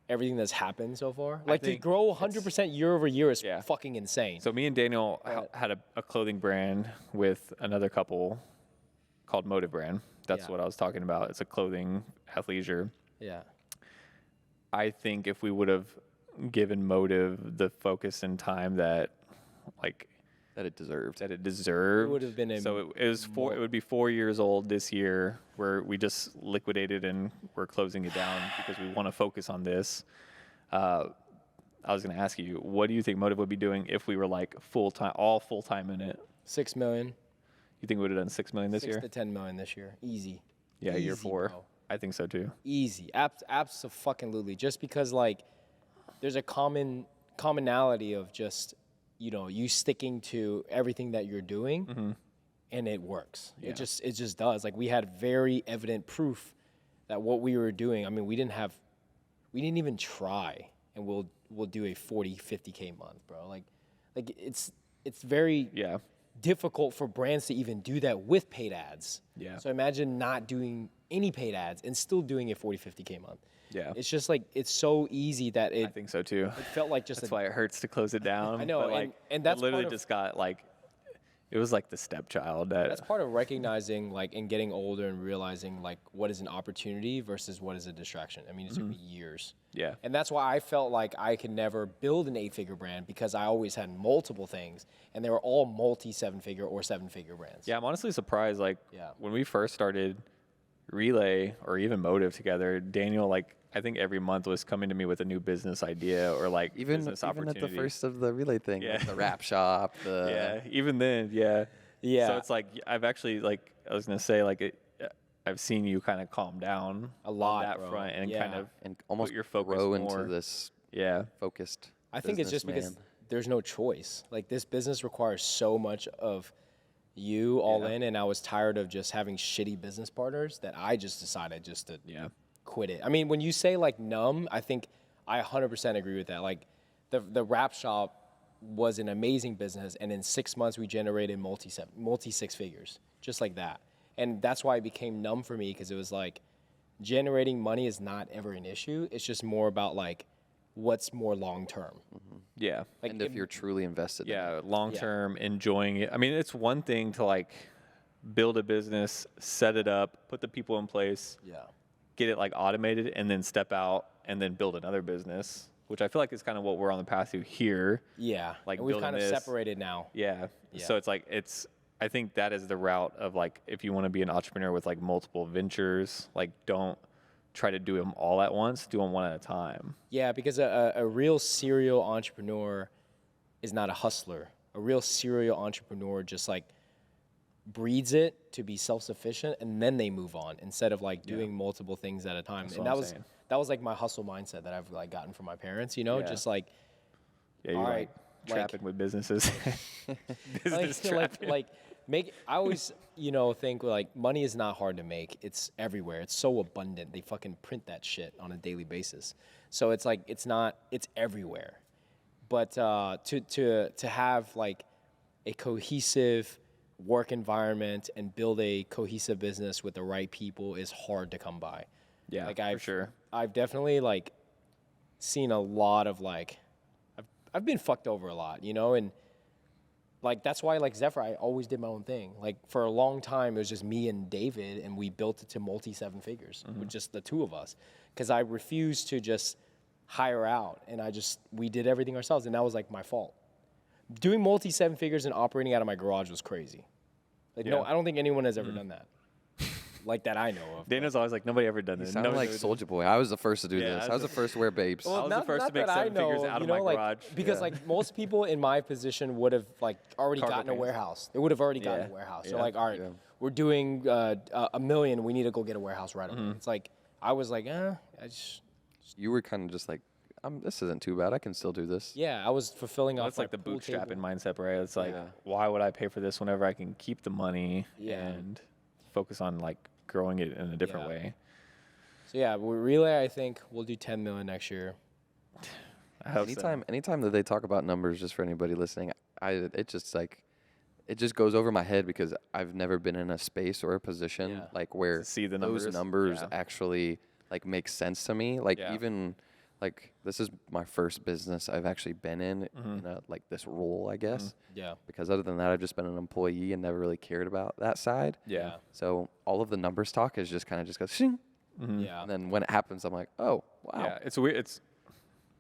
everything that's happened so far, like to think grow 100% year over year is Yeah. fucking insane. So me and Daniel had a clothing brand with another couple called Motive Brand. That's Yeah. what I was talking about. It's a clothing athleisure. Yeah, I think if we would have given Motive the focus and time that like That it deserved. it deserved. It would have been a so it was it would be 4 years old this year where we just liquidated and we're closing it down because we want to focus on this. I was going to ask you, what do you think Motive would be doing if we were like full time in it? 6 million, You think we would have done 6 million this 6 year? to 10 million this year, easy. Yeah, year Easy, 4. bro. I think so too. Easy, absolutely. Just because like there's a commonality of just you sticking to everything that you're doing, and it works. Yeah. It just does. Like we had very evident proof that what we were doing. I mean, we didn't even try, and we'll do a 50K month, bro. Like it's very Yeah. difficult for brands to even do that with paid ads. Yeah. So imagine not doing any paid ads and still doing a 50K month. Yeah. It's just like it's so easy that I it think so too. felt like just That's why it hurts to close it down. I know, but, and- like, and that's it literally part of- just got like, it was like the stepchild that. that's part of recognizing like and getting older and realizing like what is an opportunity versus what is a distraction. I mean, it took me years. Yeah. And that's why I felt like I could never build an 8-figure brand because I always had multiple things and they were all multi 7-figure or 7-figure brands. Yeah, I'm honestly surprised. Like Yeah. when we first started Relay or even Motive together, Daniel, like I think every month was coming to me with a new business idea or like Even business at opportunity. the first of the relay thing, Yeah. like the wrap shop, the yeah, even then, yeah. Yeah. So it's like I've actually like I was gonna say like I've seen you kind of calm down A lot, on that bro. front and Yeah. kind of and almost your focus grow more. into this yeah. focused. I think it's just because businessman. there's no choice. Like this business requires so much of you all Yeah. in, and I was tired of just having shitty business partners that I just decided just to Yeah. quit it. I mean, when you say like numb, I think I 100% agree with that. Like the wrap shop was an amazing business, and in 6 months we generated multi 6 figures, just like that. And that's why it became numb for me because it was like generating money is not ever an issue. It's just more about like what's more long term. Yeah. Like and if you're truly invested, in it. Yeah, long term, enjoying it. I mean, it's one thing to like build a business, set it up, put the people in place, Yeah. get it like automated, and then step out and then build another business, which I feel like is kind of what we're on the path to here. Yeah. Like and we've building kind of this. separated now. Yeah. Yeah. So it's like I think that is the route of like if you want to be an entrepreneur with like multiple ventures, like don't try to do them all at once, do them one at a time. Yeah, because a real serial entrepreneur is not a hustler. A real serial entrepreneur just like breeds it to be self-sufficient and then they move on instead of like doing multiple things at a time. That's and what that I'm was saying. that was like my hustle mindset that I've like gotten from my parents, you know, Yeah. just like Yeah, you're All like right, like- trapping with businesses. like, Business like, trapping. like I always, think like money is not hard to make. It's everywhere. It's so abundant. They fucking print that shit on a daily basis. So it's like it's everywhere. But to have like a cohesive work environment and build a cohesive business with the right people is hard to come by. Yeah, like for sure. I've definitely like seen a lot of like I've been fucked over a lot, and like that's why like Zephyr, I always did my own thing. Like for a long time it was just me and David, and we built it to multi 7 figures with just the two of us, because I refused to just hire out, and we did everything ourselves, and that was like my fault. Doing multi 7 figures and operating out of my garage was crazy. Like no, I don't think anyone has ever done that. Like that I know of. Dana's always like, nobody ever done this. Sound like Soulja Boy. I was the first to do Yeah, this. I was the first to wear babes. I was the first to make that I 7 figures know, out of my like, garage. because like most people in my position would have like already Cargo gotten a pants. warehouse. They would have already gotten Yeah. a warehouse. Yeah. They're like, all right, we're doing $1 million. We need to go get a warehouse right away. It's like I was like, You were kind of just like, this isn't too bad. I can still do this. yeah, I was fulfilling off That's like the pool bootstrapping table. mindset, right? It's like, Yeah. why would I pay for this whenever I can keep the money Yeah. and focus on like growing it in a different Yeah. way? So yeah, with Relay, I think we'll do 10 million next year. I hope so. Anytime that they talk about numbers, just for anybody listening, it just goes over my head because I've never been in a space or a position Yeah. like where To see the those numbers, numbers yeah. actually like make sense to me. Like Yeah. even like this is my first business I've actually been in like this role, I guess. Yeah. Because other than that, I've just been an employee and never really cared about that side. Yeah. So all of the numbers talk is just kind of just goes, shing. Yeah. And then when it happens, I'm like, oh, wow. Yeah, it's weird.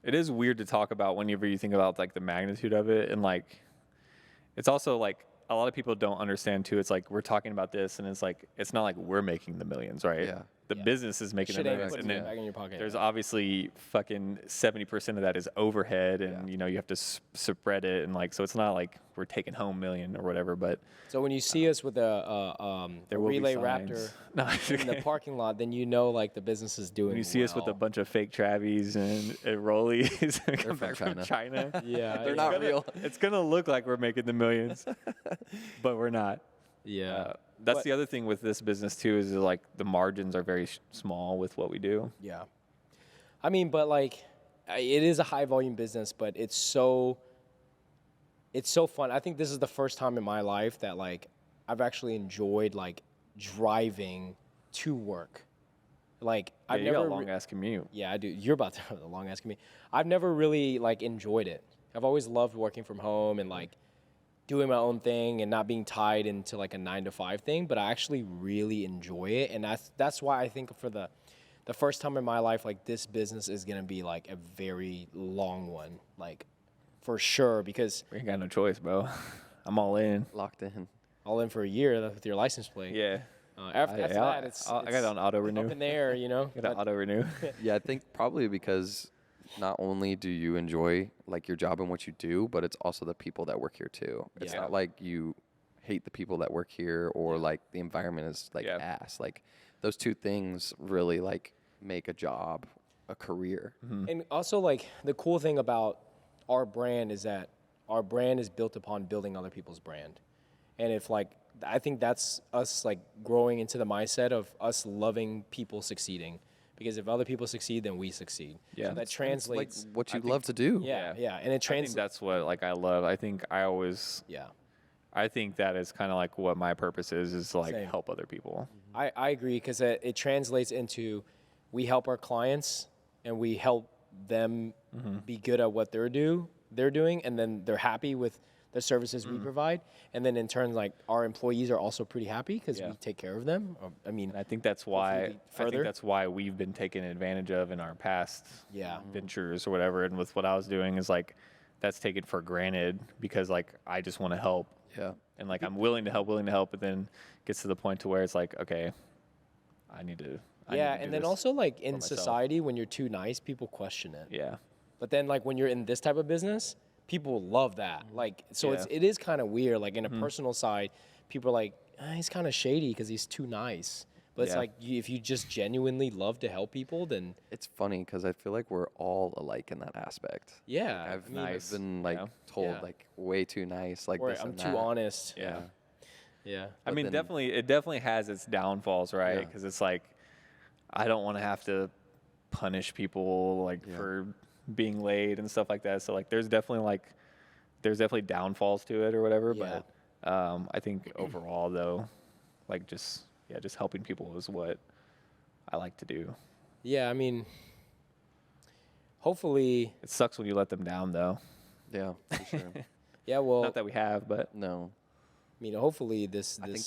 It is weird to talk about whenever you think about like the magnitude of it, and like it's also like a lot of people don't understand too. It's like we're talking about this, and it's like it's not like we're making the millions, right? Yeah. The Yeah. business is making Shit the ain't millions, putting and it then back in your pocket. there's obviously fucking 70% of that is overhead, and you have to spread it, and like so it's not like we're taking home million or whatever, but So when you see us with a there will Relay be Raptor signs. No, it's in the okay. parking lot, then like the business is doing. When you see us with a bunch of fake Travies and Rollies come from back from China. China, Yeah, They're yeah. not real. it's gonna look like we're making the millions, but we're not. Yeah. That's But- the other thing with this business too is like the margins are very small with what we do. Yeah. I mean, but like, it is a high volume business, but it's so fun. I think this is the first time in my life that like I've actually enjoyed like driving to work. Like Yeah, I've you got never. a long ass commute. Yeah, I do. You're about to have a long ass commute. I've never really like enjoyed it. I've always loved working from home and like doing my own thing and not being tied into like a 9 to 5 thing, but I actually really enjoy it, and that's why I think for the first time in my life, like this business is gonna be like a very long one, like for sure, because We ain't got no choice, bro. I'm all in. Locked in. all in for a year with your license plate. Yeah. After that, it's I got it on auto renew. up in the air, Got it but- auto renew. Yeah, I think probably because not only do you enjoy like your job and what you do, but it's also the people that work here too. It's Yeah. not like you hate the people that work here or like the environment is like Yeah. ass. Like those two things really like make a job a career. And also, like, the cool thing about our brand is that our brand is built upon building other people's brand. And if, like, I think that's us, like, growing into the mindset of us loving people succeeding. Because if other people succeed, then we succeed. Yeah. So that It's translates. like what you think- love to do. Yeah, yeah. And it I think translates. that's what like I love. I think I think that is kind of like what my purpose is to like Same. help other people. I agree, because it translates into we help our clients and we help them be good at what they're doing, and then they're happy with the services we provide, and then in turn, like, our employees are also pretty happy because Yeah. we take care of them. I mean, And I think that's why further. we've been taken advantage of in our past Yeah. ventures or whatever. And with what I was doing is like that's taken for granted because like I just want to help. Yeah. And like I'm willing to help, but then gets to the point to where it's like, okay, I need to. I need yeah, to do and then this also, like, in myself. society, when you're too nice, people question it. Yeah. But then, like, when you're in this type of business, people love that. Like, so Yeah. it is kind of weird. Like, in a personal side, people are like, he's kind of shady because he's too nice. But it's Yeah. like, if you just genuinely love to help people, then It's funny because I feel like we're all alike in that aspect. yeah. I've I mean, been like yeah. told Yeah. like way too nice, like or this I'm and too that. honest. Yeah. Yeah. I But mean, then- it definitely has its downfalls, right? Yeah. Because it's like, I don't want to have to punish people like Yeah. for being late and stuff like that. So like, there's definitely downfalls to it or whatever. Yeah. But I think overall though, like just helping people is what I like to do. Yeah, I mean, hopefully, It sucks when you let them down though. Yeah, for sure. yeah. Well, Not that we have, but No, I mean, hopefully this. I think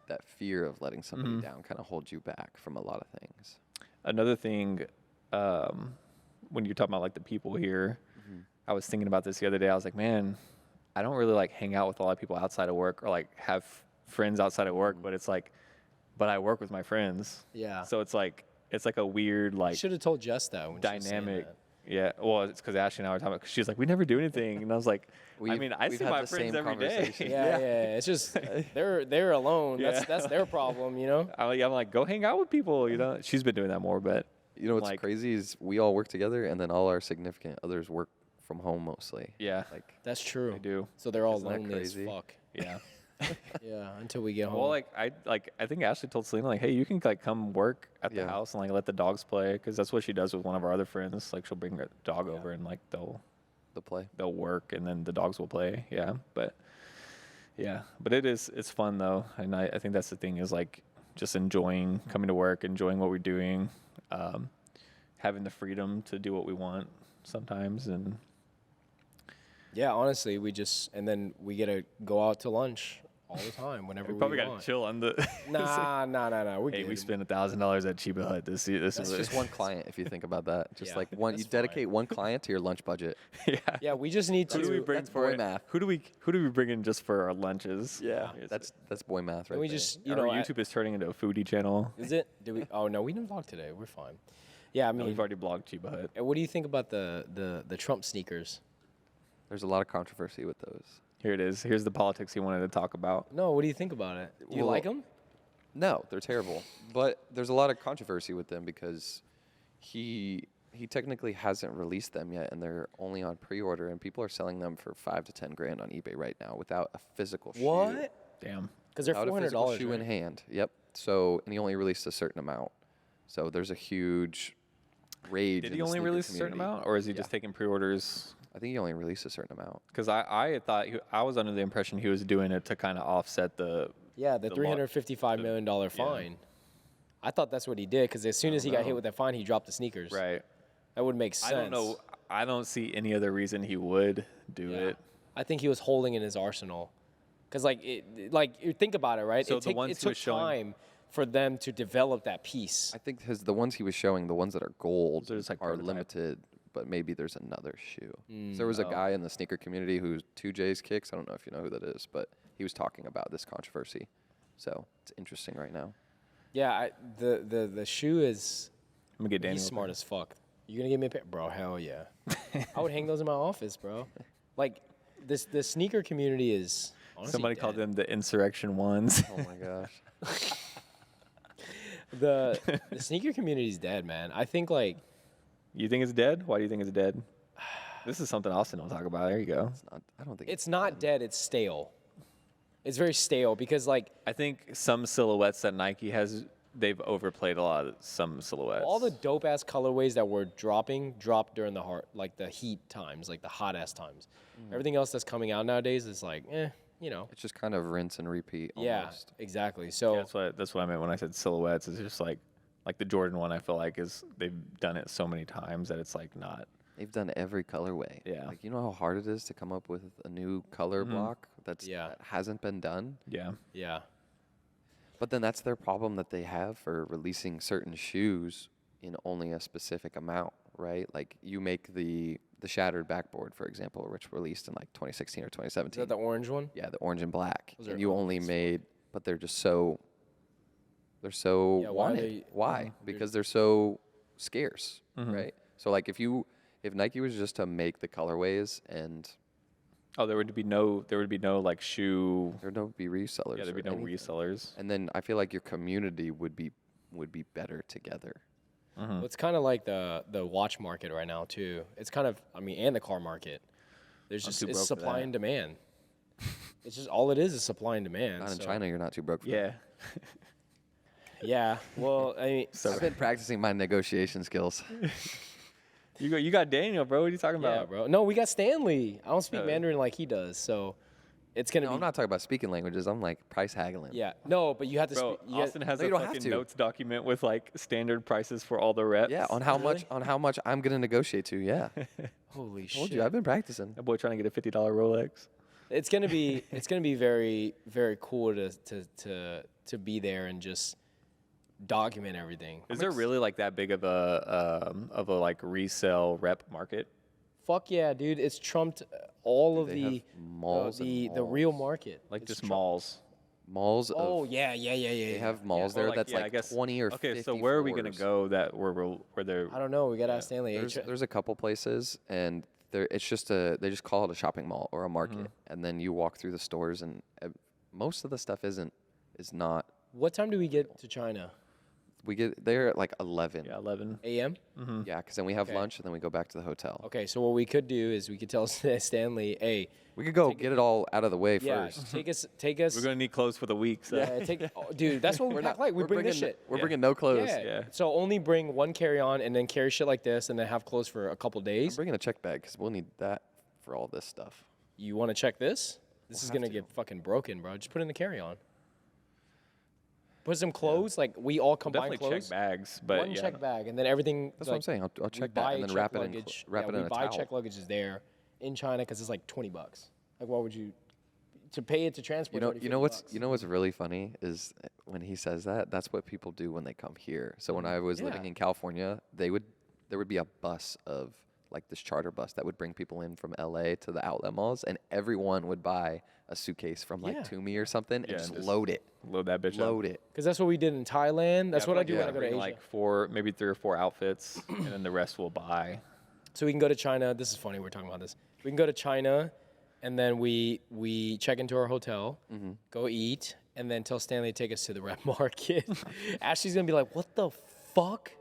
that fear of letting somebody Mm-hmm. down kind of holds you back from a lot of things. another thing, when you're talking about like the people here, I was thinking about this the other day. I was like, man, I don't really like hang out with a lot of people outside of work or like have friends outside of work, but it's like, but I work with my friends. Yeah. So it's like a weird like Should have told Jess that when she was saying dynamic. that. Yeah. Well, it's because Ashley and I were talking about, 'cause she's like, we never do anything. And I was like, I We've- mean, I we've see had my the friends same every day. conversation. Yeah, yeah. It's just they're alone. Yeah. That's their problem, you know. I'm like, go hang out with people, you know? She's been doing that more, but You know what's Like- crazy is we all work together, and then all our significant others work from home mostly. yeah, Like, That's true. they do. So they're all Isn't that lonely as crazy? fuck. Yeah. Yeah, until we get home. Well, I think Ashley told Selena like, hey, you can like come work at the Yeah. house and like let the dogs play, because that's what she does with one of our other friends. Like she'll bring her dog over and like the play. they'll work and then the dogs will play. Yeah, but it's fun though, and I think that's the thing is like just enjoying coming to work, enjoying what we're doing, having the freedom to do what we want sometimes, and yeah, honestly, and then we get to go out to lunch all the time whenever we we probably got want. to chill on the. Nah. We're Hey, good. we spent $1,000 at Chiba Hut this year. This That's is just one client if you think about that. Just Yeah, like one, you that's fine. dedicate one client to your lunch budget. yeah. Yeah, we just need Who do we to. bring that's for boy it? math. Who do we bring in just for our lunches? That's boy math right we there. just, you Our know, YouTube is turning into a foodie channel. is it? Do we? Oh no, we didn't vlog today. We're fine. Yeah, I No, mean, we've already blogged Chiba Hut. what do you think about the Trump sneakers? There's a lot of controversy with those. Here it is. Here's the politics he wanted to talk about. No, what do you think about it? Do you Well, like them? No, they're terrible. But there's a lot of controversy with them because he technically hasn't released them yet, and they're only on pre-order, and people are selling them for $5 to $10,000 on eBay right now without a physical shoe. What? Damn. Because they're Without a physical $400. shoe in Right? hand. Yep. So, and he only released a certain amount. So there's a huge rage. Did in he the only sneaker release a certain community. amount, or is he Yeah. just taking pre-orders? I think he only released a certain amount. Because I had thought I was under the impression he was doing it to kind of offset the. Yeah, the The law- $355 million fine. I thought that's what he did because as soon as he got hit know. with that fine, he dropped the sneakers. Right. That would make sense. I don't know. I don't see any other reason he would do Yeah. it. I think he was holding in his arsenal. Because, you think about it, right? So it the ones it he took was showing- time for them to develop that piece. I think the ones he was showing, the ones that are gold, So it's like are prototype. limited, but maybe there's another shoe. So there was a guy in the sneaker community who's 2J's Kicks. I don't know if you know who that is, but he was talking about this controversy. So it's interesting right now. Yeah, the shoe is. I'm gonna get Daniel. He's smart as fuck. You gonna give me a pair, bro? Hell yeah. I would hang those in my office, bro. Like, the sneaker community is. Honestly Somebody called dead. them the Insurrection Ones. Oh my gosh. the sneaker community is dead, man. I think like You think it's dead? Why do you think it's dead? This is something Austin will talk about. There you go. It's not, I don't think it's not dead. It's stale. It's very stale because like I think some silhouettes that Nike has, they've overplayed a lot of some silhouettes. all the dope ass colorways that were dropped during the heat times, like the hot ass times. Everything else that's coming out nowadays is like, you know. It's just kind of rinse and repeat Yeah, almost. exactly. So Yeah, that's what I meant when I said silhouettes. It's just like the Jordan one. I feel like they've done it so many times that it's like not. They've done every colorway. Yeah. Like, you know how hard it is to come up with a new color block that hasn't been done? Yeah. yeah. But then that's their problem that they have for releasing certain shoes in only a specific amount, right? Like you make the shattered backboard, for example, which released in like 2016 or Is 2017. that the orange one? Yeah, the orange and black. Those are And you only nice. made, but they're just so, they're so Yeah, why are wanted. they- Why? Because they're so scarce, right? So like if Nike was just to make the colorways and Oh, there would be no like shoe. there'd no be resellers. Yeah, there'd be or no anything. resellers. And then I feel like your community would be better together. Well, it's kind of like the watch market right now too. It's kind of and the car market. There's I'm just too it's broke for supply that. and demand. It's just all it is supply and demand. Not in so- China, you're not too broke for that. Yeah. Yeah. Well, I mean, I've been practicing my negotiation skills. You got Daniel, bro. What are you talking yeah, about? bro. No, we got Stanley. I don't speak Mandarin like he does, so it's gonna No, be. I'm not talking about speaking languages. I'm like price haggling. Yeah. No, but you have to Bro, speak. Austin has No, a you don't have fucking to. notes document with like standard prices for all the reps. Yeah, on how much I'm gonna negotiate to. Yeah, Holy told shit. you I've been practicing. That boy trying to get a $50 Rolex. It's gonna be very very cool to be there and just document everything. Is there really like that big of a like resale rep market? Fuck yeah, dude! It's trumped all of They the have malls and the real malls. market. Like It's just trump- malls. Malls. Oh of, yeah. They have malls Or there like, that's yeah, I like guess- 20 or Okay, 50 so where are we gonna floors. go that where they're I don't know. We gotta ask Stanley. There's a couple places, and it's just they just call it a shopping mall or a market, and then you walk through the stores, and most of the stuff is not. What time do we get to China? We get there at like 11. yeah 11? A.M. Yeah, because then we have Okay. lunch, and then we go back to the hotel. Okay, so what we could do is we could tell Stanley, hey, We could go get it all out of the way yeah, first. take us. We're gonna need clothes for the week. So. Yeah, dude, that's what we pack light. We bring this shit. We're bringing no clothes. Yeah. Yeah. So only bring one carry-on and then carry shit like this and then have clothes for a couple I'm days. bringing a check bag because we'll need that for all this stuff. You want to check this? This is have gonna to. get fucking broken, bro. Just put it in the carry-on. Put some clothes, like we all combine Definitely clothes. check bags, but One yeah. check bag, and then everything. That's what I'm saying. I'll we check that buy and then check wrap it luggage. wrap it we in a buy towel. check luggages there in China because it's like $20. Like, why would you to pay it to transport? You know what's really funny is when he says that. That's what people do when they come here. So when I was living Yeah. in California, there would be a bus of like this charter bus that would bring people in from LA to the outlet malls, and everyone would buy a suitcase from like Yeah. Tumi or something and Yeah, just just load it. Load that bitch up. Load it. Because that's what we did in Thailand. That's what I do when I go to bring Asia. like maybe 3 or 4 outfits, and then the rest we'll buy. So we can go to China. This is funny. We're talking about this. We can go to China, and then we check into our hotel, go eat, and then tell Stanley to take us to the rep market. Ashley's gonna be like, "What the fuck?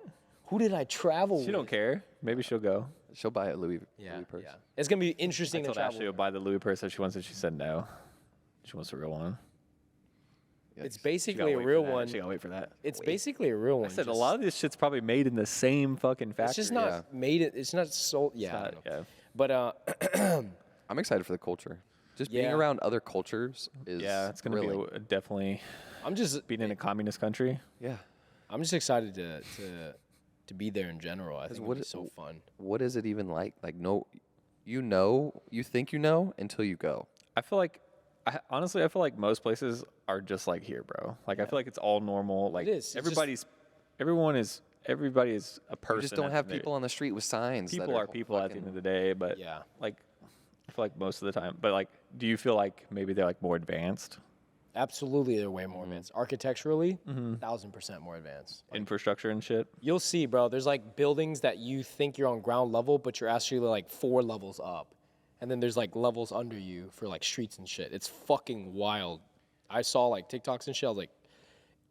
Who did I travel with?" She don't care. Maybe she'll go. She'll buy a Louis Yeah, purse. yeah. It's gonna be I interesting to told travel. Ashley to buy the Louis purse if she wants it. She said no. She wants a real one. It's She gotta basically a wait for real that. one. She gotta wait for that. It's basically a real one. I said a just- lot of this shit's probably made in the same fucking factory. It's just not Yeah. made. It's not sold. Yeah, I Not- don't know. yeah. But I'm excited for the culture. Just being Yeah. around other cultures is Yeah, it's gonna thrilling. be definitely I'm just being in a communist country. Yeah. I'm just excited to be there in general. I think it'll what be it- so fun. What is it even like? Like you think you know until you go. I feel like, honestly, I feel like most places are just like here, bro. Like I feel like it's all normal. Like is. It's just- everybody is a person. You just don't at have the end of people on the street with signs. the day. that People are people at the end of the day, but Yeah. like I feel like most of the time. But like, do you feel like maybe they're like more advanced Absolutely, they're way Mm-hmm. more advanced. Architecturally, 1,000% more advanced. infrastructure and shit? You'll see, bro. There's like buildings that you think you're on ground level, but you're actually like 4 levels up. And then there's like levels under you for like streets and shit. It's fucking wild. I saw like TikToks and shit. I was like,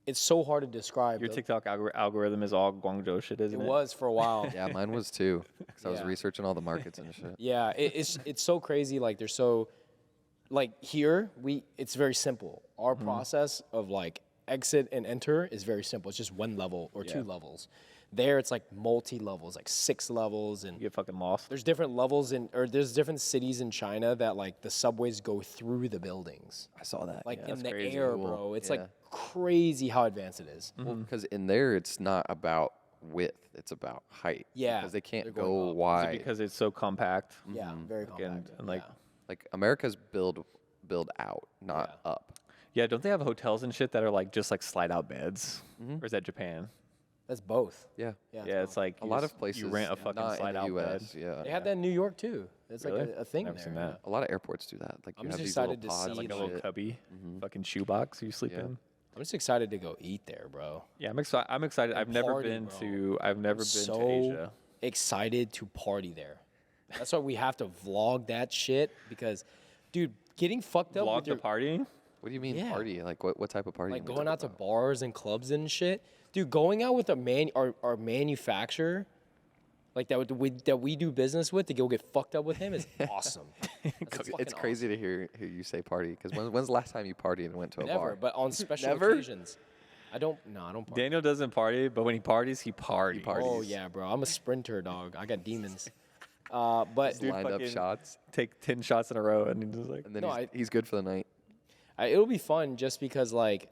it's so hard to describe. Your though. TikTok algorithm is all Guangzhou shit, isn't It it? was for a while. Yeah, mine was too. Because I was Yeah. researching all the markets and shit. Yeah, it's so crazy. Like they're so, like here it's very simple. Our process of like exit and enter is very simple. It's just 1 level or 2 levels. There it's like multi levels, like 6 levels, and You get fucking lost. there's different levels there's different cities in China that like the subways go through the buildings, I saw that. like yeah. in the crazy. air, Cool. bro. It's Yeah. like crazy how advanced it is. Because in there, it's not about width; it's about height. Yeah, Because they they're can't going go up. wide. Because it's so compact. Yeah, very compact. and, like, yeah. Like America's build out, not up. Yeah, don't they have hotels and shit that are like just like slide out beds? Or is that Japan? That's both. Yeah. Yeah, Yeah, it's like A you lot just- of places. you rent a fucking not slide in the out US, bed. Yeah. they have that in New York too. It's like Really? a thing Never there. seen yeah. that. A lot of airports do that. Like I'm you just have these little excited to pods see Like and a little shit. cubby, fucking shoebox you sleep Yeah. in. I'm just excited to go eat there, bro. Yeah, I'm excited. I'm excited. I've never party, been bro. to. I've never been So to Asia. excited to party there. That's why we have to vlog that shit because, dude, getting fucked up Vlog with the your partying. What do you mean Yeah. party? Like what type of party? like you going out to talking bars and clubs and shit. Dude, going out with our manufacturer, like that we do business with to go get fucked up with him is awesome. That's It's fucking crazy to hear you say party because when's the last time you partied and went to a Never, bar? but on special Never? occasions. I don't party. Daniel doesn't party, but when he parties, he parties. parties. Oh yeah, bro. I'm a sprinter, dog. I got demons. But Dude, Lined up fucking shots, Take 10 shots in a row, and he's just like, and then No, he's good for the night. it'll be fun just because, like,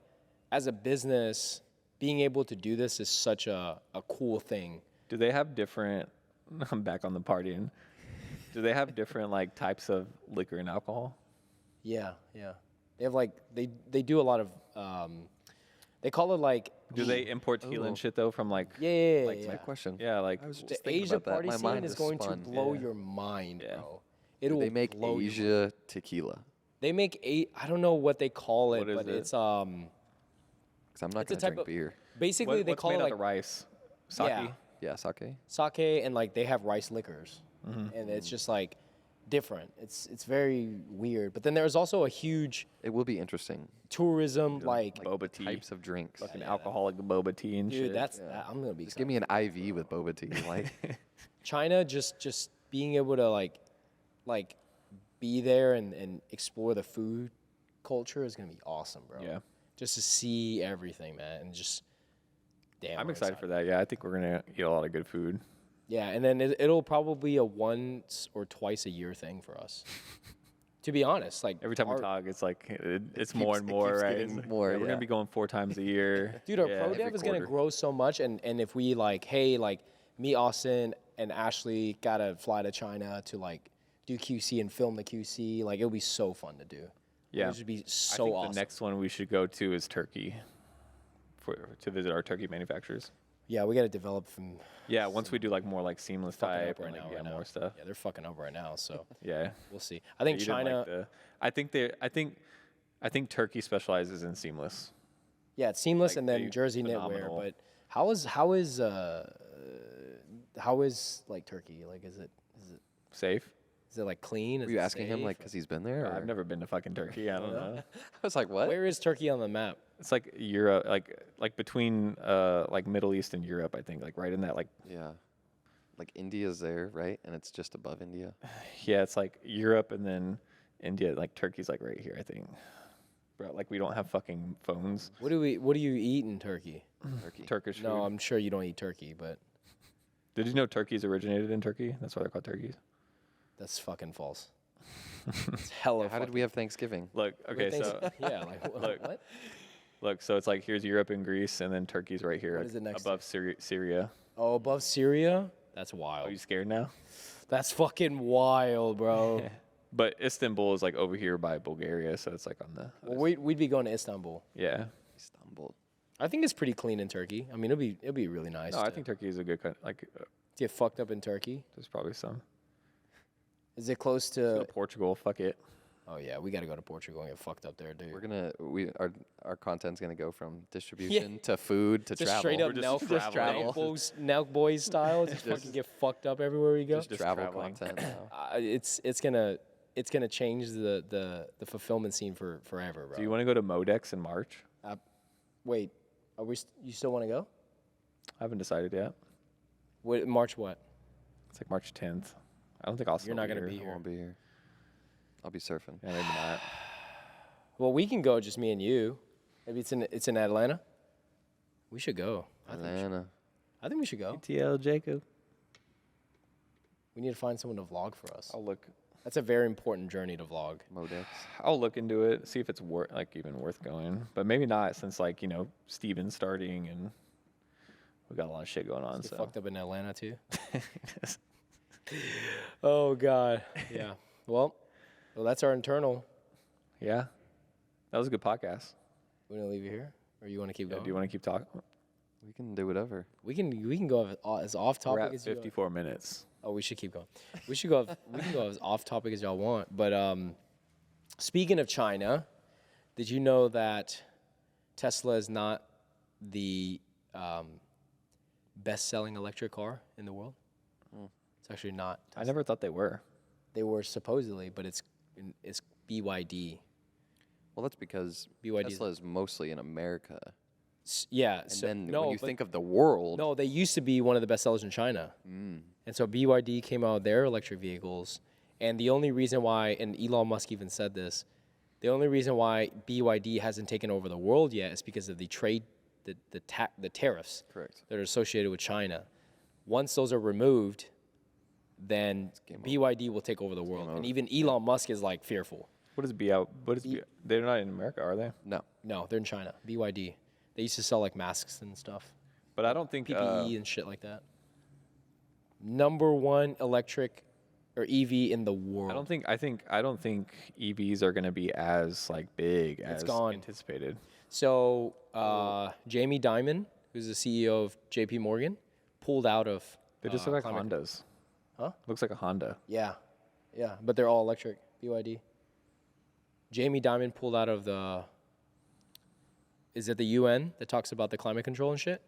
as a business, being able to do this is such a cool thing. do they have different? I'm back on the partying. Do they have different like types of liquor and alcohol? Yeah, yeah. They have like they do a lot of they call it like Do they import tequila and shit though from like? yeah, like, yeah. Good question. Yeah, like I was The just thinking Asia about that. party My scene mind is is going to spun. blow Yeah. your mind, Yeah. bro. It'll They make blow your mind. Asia tequila. They make I don't know what they call it, What is but it? it's Because I'm not It's a gonna type drink of- beer. basically what, they what's call made it out like of rice? Sake. Yeah. Yeah, sake. sake, and like they have rice liquors, and it's just like different. It's very weird. But then there's also a huge It will be interesting. tourism like Boba tea. Types of drinks. Fucking alcoholic boba tea and dude. shit. I'm gonna be Just give me an IV with boba tea. Like, China. Just being able to like be there and explore the food culture is gonna be awesome, bro. Yeah. Just to see everything, man, and just damn. I'm we're excited for that. Yeah, I think we're gonna eat a lot of good food. Yeah, and then it'll probably be a once or twice a year thing for us. To be honest, like Every time we our- talk, it's like it's more and it more, keeps right? getting It's like, more, yeah, we're yeah. gonna be going 4 times a year. Dude, our Yeah. pro dev every is gonna quarter. grow so much, and if we like, hey, like me, Austin, and Ashley gotta fly to China to like do QC and film the QC, like it'll be so fun to do. Yeah. it should be I so think awesome. the next one we should go to is Turkey, to visit our turkey manufacturers. Yeah, we gotta develop from. Yeah, once we do like more like seamless Fucking type up and right like, now, yeah, right more now. stuff. Yeah, they're fucking up right now, so Yeah. we'll see. I think You didn't China. like I think Turkey specializes in seamless. Yeah, it's seamless, Like, and then they jersey knitwear. phenomenal. But how is like Turkey? Like, is it Safe. like clean? Is were you it asking him safe? like because he's been there? Or? I've never been to fucking Turkey. I don't know. I was like, what? Where is Turkey on the map? It's like Europe, like between like Middle East and Europe. I think like right in that like Yeah. Like India's there, right? And it's just above India. yeah, it's like Europe and then India. Like Turkey's like right here. I think. Bro, like we don't have fucking phones. What do you eat in Turkey? Turkey. Turkish food. No, I'm sure you don't eat turkey, but Did you know turkeys originated in Turkey? That's why they're called turkeys. that's fucking false. It's hella. How did we have Thanksgiving? Look, okay, so yeah, like Look. what? look, so it's like here's Europe and Greece, and then Turkey's right here What is it next above Syria. Oh, above Syria? That's Are wild. you scared now? That's fucking wild, bro. But Istanbul is like over here by Bulgaria, so it's like on the Well, we'd be going to Istanbul. yeah. Istanbul. I think it's pretty clean in Turkey. I mean, it'll be really nice. No, I to think Turkey is a good country. Like, get fucked up in Turkey. there's probably some. Is it close Go to? to Portugal, fuck it. Oh yeah, we got to go to Portugal and get fucked up there, dude. We're gonna our content's gonna go from distribution to food to just travel. straight up We're Nelk, just traveling. Nelk boys style. Just fucking get fucked up everywhere we go. Just travel traveling. content. now. It's gonna change the fulfillment scene for forever, bro. Do you want to go to Modex in March? Wait, are we? You still want to go? I haven't decided yet. What, March what? It's like March 10th. I don't think I'll. You're not gonna be I here. won't be here. I'll be surfing. Yeah, maybe not. Well, we can go, just me and you. Maybe it's in Atlanta. We should go. Atlanta. I think we should go. TL Jacob. We need to find someone to vlog for us. I'll look. That's a very important journey to vlog. Modex. I'll look into it, see if it's even worth going. But maybe not, since like Steven's starting and we got a lot of shit going on. Get So fucked up in Atlanta too. Oh God. Yeah. Well, that's our internal. yeah, that was a good podcast. We gonna leave you here, or you want to keep Yeah, going? do you want to keep talking? We can do whatever. We can go as off We're topic at as you. 54 minutes. Oh, we should keep going. We should go. We can go as off topic as y'all want. But speaking of China, did you know that Tesla is not the best-selling electric car in the world? It's actually not. I never thought they were. They were supposedly, but it's BYD. Well, that's because BYD 's- Tesla is mostly in America. Yeah. And So, then no, when you but- think of the world, No, they used to be one of the best sellers in China. And so BYD came out with their electric vehicles. And the only reason why, and Elon Musk even said this, the only reason why BYD hasn't taken over the world yet is because of the trade, the tariffs correct. that are associated with China. Once those are removed, then BYD will take over the world. And even Elon Musk is like fearful. What is B out? What is B? They're not in America, are they? No, No, they're in China. BYD. They used to sell like masks and stuff. But I don't think. PPE and shit like that. Number one electric or EV in the world. I don't think EVs are going to be as like big as gone. anticipated. So Jamie Dimon, who's the CEO of JP Morgan, pulled out of. They just look like climate- Hondas. Huh? Looks like a Honda. Yeah, yeah, but they're all electric. BYD. Jamie Dimon pulled out of the. Is it the UN that talks about the climate control and shit?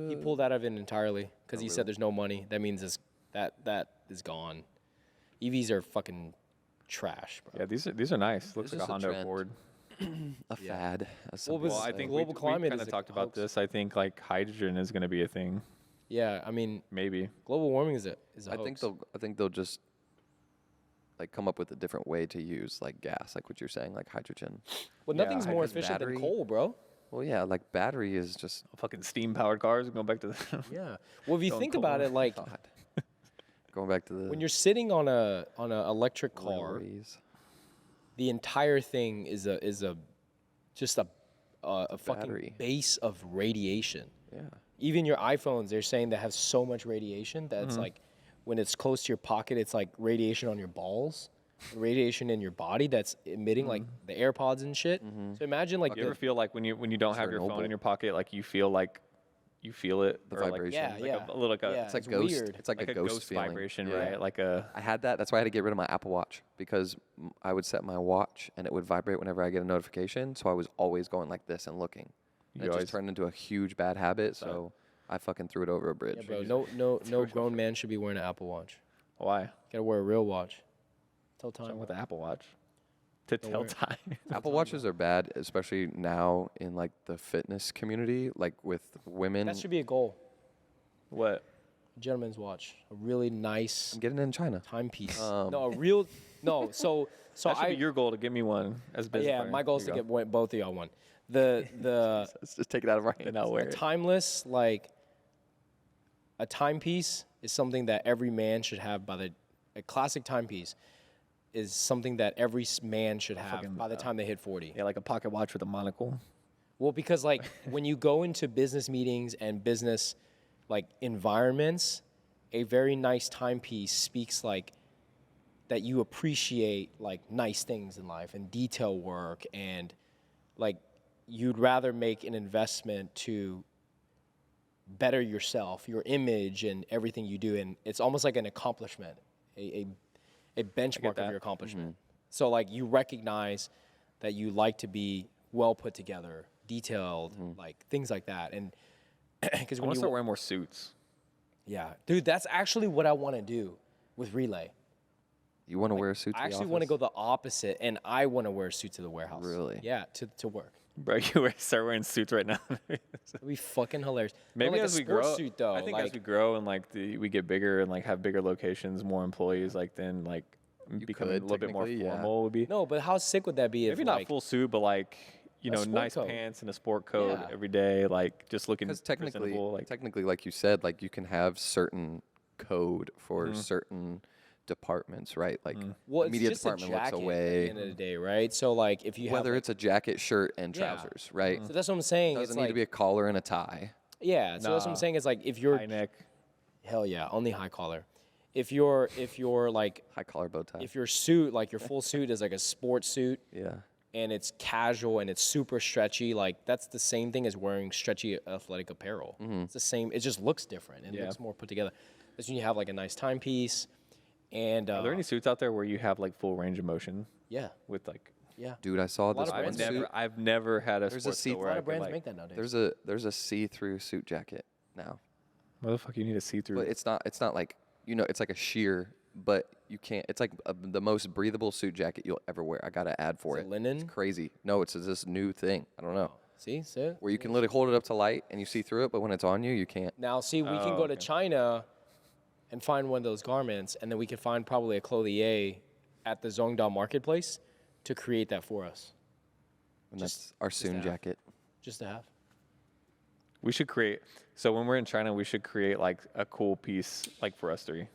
He pulled out of it entirely because he said there's no money. That means that is gone. EVs are fucking trash, bro. Yeah, these are nice. Looks This like a is a Honda trend. Accord. a fad. As some Well, people this- Well, I say. think global we climate kind is of a talked about hoax. this. I think like hydrogen is going to be a thing. Yeah, I mean, Maybe. global warming is a I hoax. think they'll just like come up with a different way to use like gas, like what you're saying, like hydrogen. Well, Yeah, nothing's more because efficient battery- than coal, bro. Well, yeah, like battery is just Fucking steam powered cars. Going back to the. Yeah. Well, if you Going think about coal. it, like God. Going back to the when you're sitting on a electric car, railways. the entire thing is a just a fucking Battery. base of radiation. Yeah. Even your iPhones, they're saying they have so much radiation that it's like when it's close to your pocket, it's like radiation on your balls, radiation in your body that's emitting like the AirPods and shit. So imagine like You ever feel like when you don't have your phone Chernobyl. in your pocket, like you feel it, The or like, vibration. yeah, like yeah, a little like a, yeah, It's like ghost. weird. It's like, a ghost, feeling. vibration, Yeah. right? Like a. I had that. That's why I had to get rid of my Apple Watch because I would set my watch and it would vibrate whenever I get a notification. So I was always going like this and looking. And You it always- just turned into a huge bad habit. So I fucking threw it over a bridge. Yeah, bro, no grown man should be wearing an Apple Watch. Why? Gotta wear a real watch. Tell What's wrong time. with the Apple Watch? To tell worry. time. Apple Watches are bad, especially now in like the fitness community, like with women. That should be a goal. What? A gentleman's watch. A really nice I'm getting it in China. timepiece. No, a real. No, so That should I. be your goal to get me one as business Yeah, partner. my goal is to There you get both of y'all one. The Let's just take it out of our go. hands. And I'll wear a it. timeless like a timepiece is something that every man should have by the a classic timepiece is something that every man should have Fucking, by the time they hit 40. Yeah, like a pocket watch with a monocle. Well, because like when you go into business meetings and business like environments, a very nice timepiece speaks like that you appreciate like nice things in life and detail work and like you'd rather make an investment to better yourself, your image and everything you do, and it's almost like an accomplishment, a benchmark of that. your accomplishment. So like you recognize that you like to be well put together, detailed, like things like that, and because I when want to you start wearing more suits. yeah, dude, that's actually what I want to do with Relay. You want to wear a suit? I actually want to go the opposite, and I want to wear a suit to the warehouse. Really? Yeah, to work. Bro, start wearing suits right now. It'd be fucking hilarious. But Maybe like as a we sports grow, suit though, I think like, as we grow and like we get bigger and like have bigger locations, more employees, like then like becoming a could, little bit more technically, yeah. formal would be. no, but how sick would that be if Maybe not like, full suit, but like A know, sport nice coat. pants and a sport coat Yeah. every day, like just looking Because technically, presentable. Like like you said, like you can have certain code for Mm-hmm. certain departments, right? Like well, the it's media just department a jacket looks at away. the end of the day, right? So like if you have Whether like, it's a jacket, shirt, and Yeah. trousers, right? so that's what I'm saying. Doesn't It's need like to be a collar and a tie. yeah. So that's what I'm Nah. saying. It's like if you're high neck. hell yeah, only high collar. If you're like High collar bow tie. if your suit like your full suit is like a sports suit yeah. and it's casual and it's super stretchy, like that's the same thing as wearing stretchy athletic apparel. It's the same. It just looks different and Yeah. looks more put together. That's when you have like a nice timepiece, and Are there any suits out there where you have like full range of motion yeah, with like? yeah. Dude, I saw lot this of one brands suit. do I've never had a There's a sports seat- coat A where lot I of could, brands like, make that nowadays. There's a see-through suit jacket now, Motherfucker, you need a see-through. but it's not like it's like a sheer, but you can't. It's like the most breathable suit jacket you'll ever wear. I got an ad for Is it it. linen? It's crazy. No, it's this new thing. I don't know. See, see. where you can literally hold it up to light and you see through it, but when it's on you, you can't. Now, see, we can Oh, go to okay. China and find one of those garments, and then we can find probably a clothier at the Zongdao marketplace to create that for us, And that's our Soon have. jacket. just to have. We should create. So when we're in China, we should create like a cool piece, like for us three.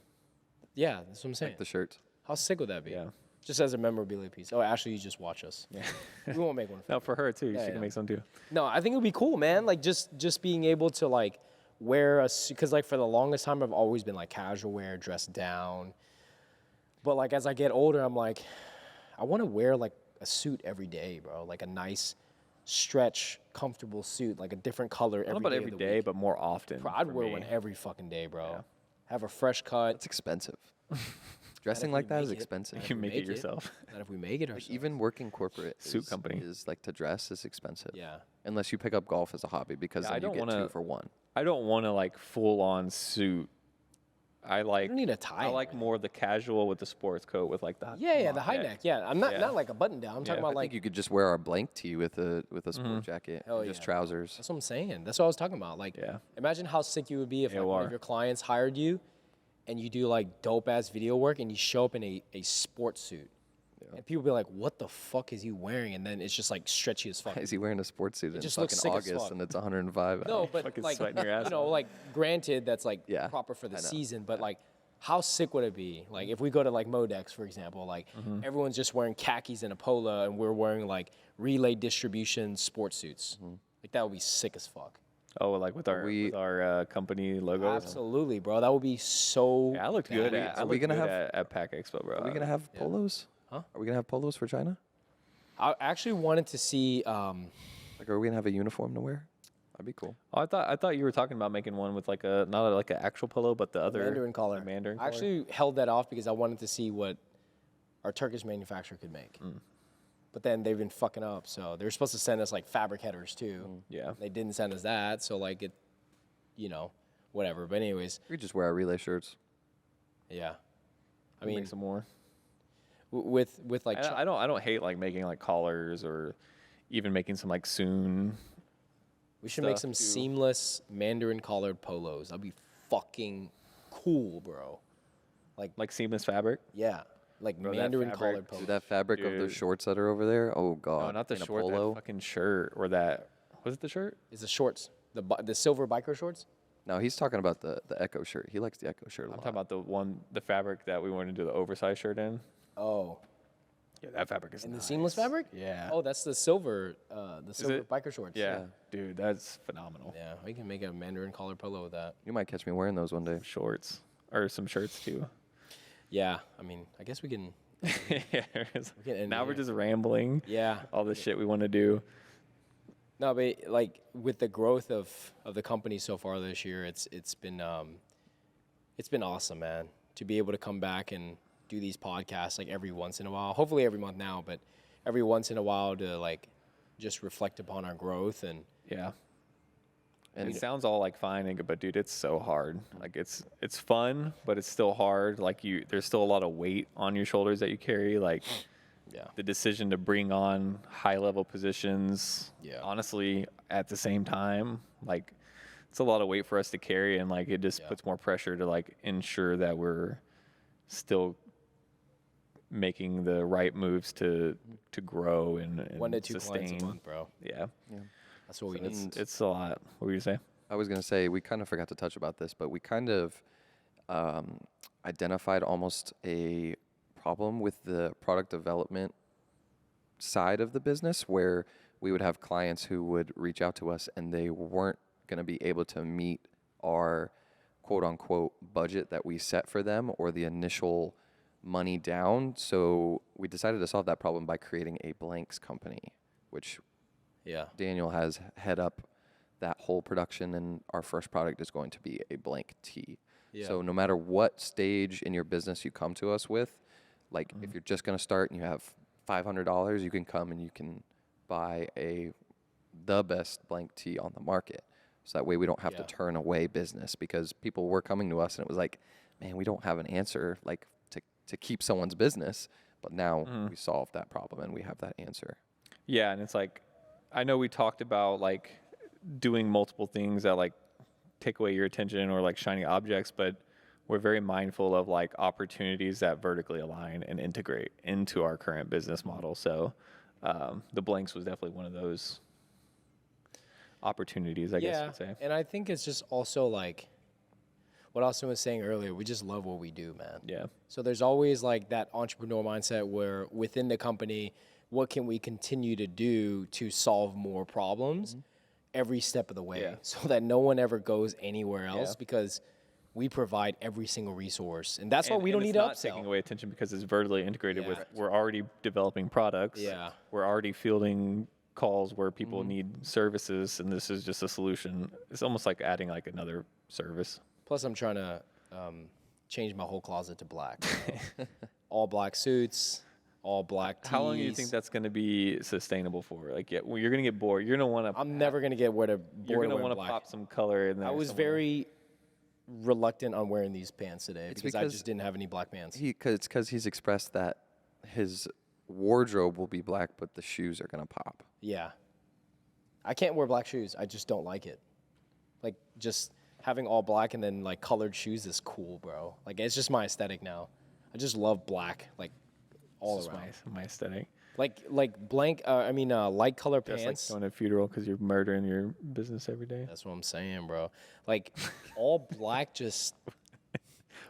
Yeah, that's what I'm saying. The shirts. How sick would that be? Yeah. Just as a memorabilia piece. Oh, Ashley, you just watch us. Yeah. We won't make one. No, for her too. Yeah, she yeah. can make some too. No, I think it would be cool, man. Like just being able to like wear a suit, because like for the longest time I've always been like casual wear, dressed down. But like as I get older, I'm like, I want to wear like a suit every day, bro. Like a nice stretch, comfortable suit, like a different color Not every about day every of the day, week. but more often. Bro, I'd for wear me. one every fucking day, bro. Have a fresh cut. It's expensive. Dressing we like that is make it. expensive. You make it make it. yourself. Not if we make it Like ourselves. even working corporate Suit is, company. is like to dress is expensive. Yeah. Unless you pick up golf as a hobby because Yeah, I then you don't get wanna- 2 for 1. I don't want to like full on suit. I You like. don't need a tie. I like more the casual with the sports coat with like the Yeah, the high neck. Yeah, I'm not Yeah. not like a button down. I'm talking Yeah. about I like think you could just wear our blank tee with a sport jacket, Hell and just yeah. trousers. That's what I'm saying. That's what I was talking about. Like, Yeah. imagine how sick you would be if like, one of AOR. your clients hired you and you do like dope ass video work and you show up in a sports suit. And people be like, what the fuck is he wearing? And then it's just like stretchy as fuck. Why is he wearing a sports suit in just fucking looks sick as August fuck. and it's 105 No, out? but Fucking like, sweating your ass you know, off. like granted that's like Yeah, proper for the I know. season, but like how sick would it be? Like if we go to like Modex, for example, like Mm-hmm. everyone's just wearing khakis and a polo and we're wearing like relay distribution sports suits. Mm-hmm. Like that would be sick as fuck. Oh, like with our company logo. Absolutely, bro. That would be so. Yeah, I looked good. Are we gonna have- at Pack Expo, bro? Are we gonna have polos? Huh? Are we gonna have polos for China? I actually wanted to see. Like, are we gonna have a uniform to wear? That'd be cool. Oh, I thought you were talking about making one with like a not like an actual polo, but the other Mandarin collar. the Mandarin I collar. actually held that off because I wanted to see what our Turkish manufacturer could make. But then they've been fucking up, so they were supposed to send us like fabric headers too. Yeah. They didn't send us that, so like it, you know, whatever. But anyways, We could just wear our relay shirts. yeah. I Make mean, some more. with like I don't hate like making like collars or even making some like soon. we should make stuff, some too. seamless Mandarin collared polos. That'd be fucking cool, bro. Like seamless fabric. Yeah, like Bro, that Mandarin fabric- collared See polos. that fabric of the Dude. shorts that are over there? Oh god. No, not the and a short. polo. That fucking shirt or that was it the shirt? Is the shorts the silver biker shorts? No, he's talking about the Echo shirt. He likes the Echo shirt a I'm lot. talking about the fabric that we wanted to do the oversized shirt in. Oh, Yeah, that fabric is and nice. the seamless fabric? Yeah. Oh, that's the silver it? biker shorts. Yeah, dude, that's phenomenal. Yeah, we can make a Mandarin collar polo with that. You might catch me wearing those one day. Shorts or some shirts too. Yeah, I mean, I guess we can. Yeah, it's- can end now it we're here. just rambling. Yeah. All the shit we want to do. No, but like with the growth of the company so far this year, it's been awesome, man. To be able to come back and do these podcasts like every once in a while, hopefully every month now, but every once in a while to like just reflect upon our growth and Yeah. And It sounds all like fine and good, but dude, it's so hard. Like it's fun, but it's still hard. Like there's still a lot of weight on your shoulders that you carry. Like yeah, the decision to bring on high level positions. Yeah. Honestly, at the same time, like it's a lot of weight for us to carry, and like it just Yeah. puts more pressure to like ensure that we're still making the right moves to grow and 1 to 2 sustain. clients a month, bro. Yeah, That's what we need. it's a lot. What were you say? I was gonna say we kind of forgot to touch about this, but we kind of identified almost a problem with the product development side of the business, where we would have clients who would reach out to us and they weren't gonna be able to meet our quote unquote budget that we set for them or the initial money down. So we decided to solve that problem by creating a blanks company, which Yeah. Daniel has head up that whole production, and our first product is going to be a blank tee. Yeah. So no matter what stage in your business you come to us with, like Mm-hmm. if you're just going to start and you have $500, you can come and you can buy the best blank tee on the market. So that way we don't have Yeah. to turn away business, because people were coming to us and it was like, man, we don't have an answer like to keep someone's business. But now Mm-hmm. we solved that problem and we have that answer. Yeah, and it's like I know we talked about like doing multiple things that like take away your attention or like shiny objects, but we're very mindful of like opportunities that vertically align and integrate into our current business model. So the blanks was definitely one of those opportunities, I guess you could say. And I think it's just also like what Austin was saying earlier. We just love what we do, man. Yeah. So there's always like that entrepreneur mindset where within the company, what can we continue to do to solve more problems every step of the way, Yeah. so that no one ever goes anywhere else, Yeah. because we provide every single resource, and that's why And- we don't and need it's to not taking upsell. away attention because it's vertically integrated Yeah. with we're already developing products. Yeah. We're already fielding calls where people need services, and this is just a solution. It's almost like adding like another service. Plus, I'm trying to change my whole closet to black. All black suits, all black tees. How long do you think that's going to be sustainable for? Like, yeah, well, you're going to get bored. You're going to want to. I'm never gonna get You're bored going of to wearing want to black. pop some color in there. I was somewhere. very reluctant on wearing these pants today because I because just didn't have any black pants. Because he's expressed that his wardrobe will be black, but the shoes are gonna pop. Yeah. I can't wear black shoes. I just don't like it. Like, just having all black and then like colored shoes is cool, bro. Like, it's just my aesthetic now. I just love black, like all It's around. my aesthetic. Like light color That's like pants. going to a funeral because you're murdering your business every day. That's what I'm saying, bro. Like all black just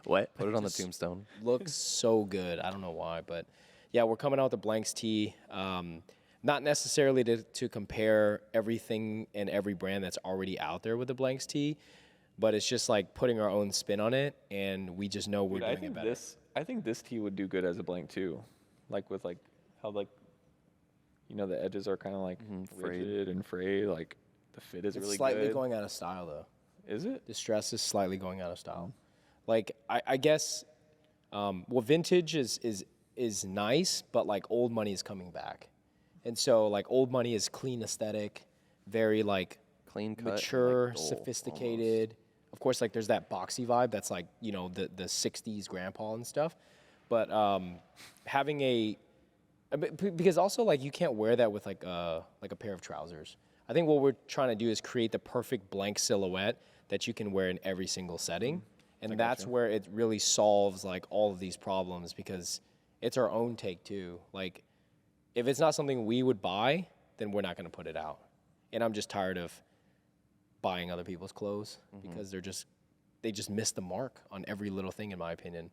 What? Put it on the tombstone. looks so good. I don't know why, but yeah, we're coming out with the blanks tee. Not necessarily to compare everything and every brand that's already out there with the blanks tee, but it's just like putting our own spin on it, and we just know we're Dude, doing it better. I think this tee would do good as a blank too, like with like how like, you know, the edges are kind of like frayed. rigid and frayed. Like the fit is It's really slightly good. going out of style though. Is it? The stress is slightly going out of style. Like I guess, well, vintage is nice, but like old money is coming back, and so like old money is clean aesthetic, very like Clean cut, and, like, mature, dull, sophisticated. Of course, like there's that boxy vibe that's like, you know, the '60s grandpa and stuff, but having because also like you can't wear that with like a pair of trousers. I think what we're trying to do is create the perfect blank silhouette that you can wear in every single setting. And that's where it really solves like all of these problems, because it's our own take too. Like if it's not something we would buy, then we're not going to put it out. And I'm just tired of buying other people's clothes because they just miss the mark on every little thing, in my opinion.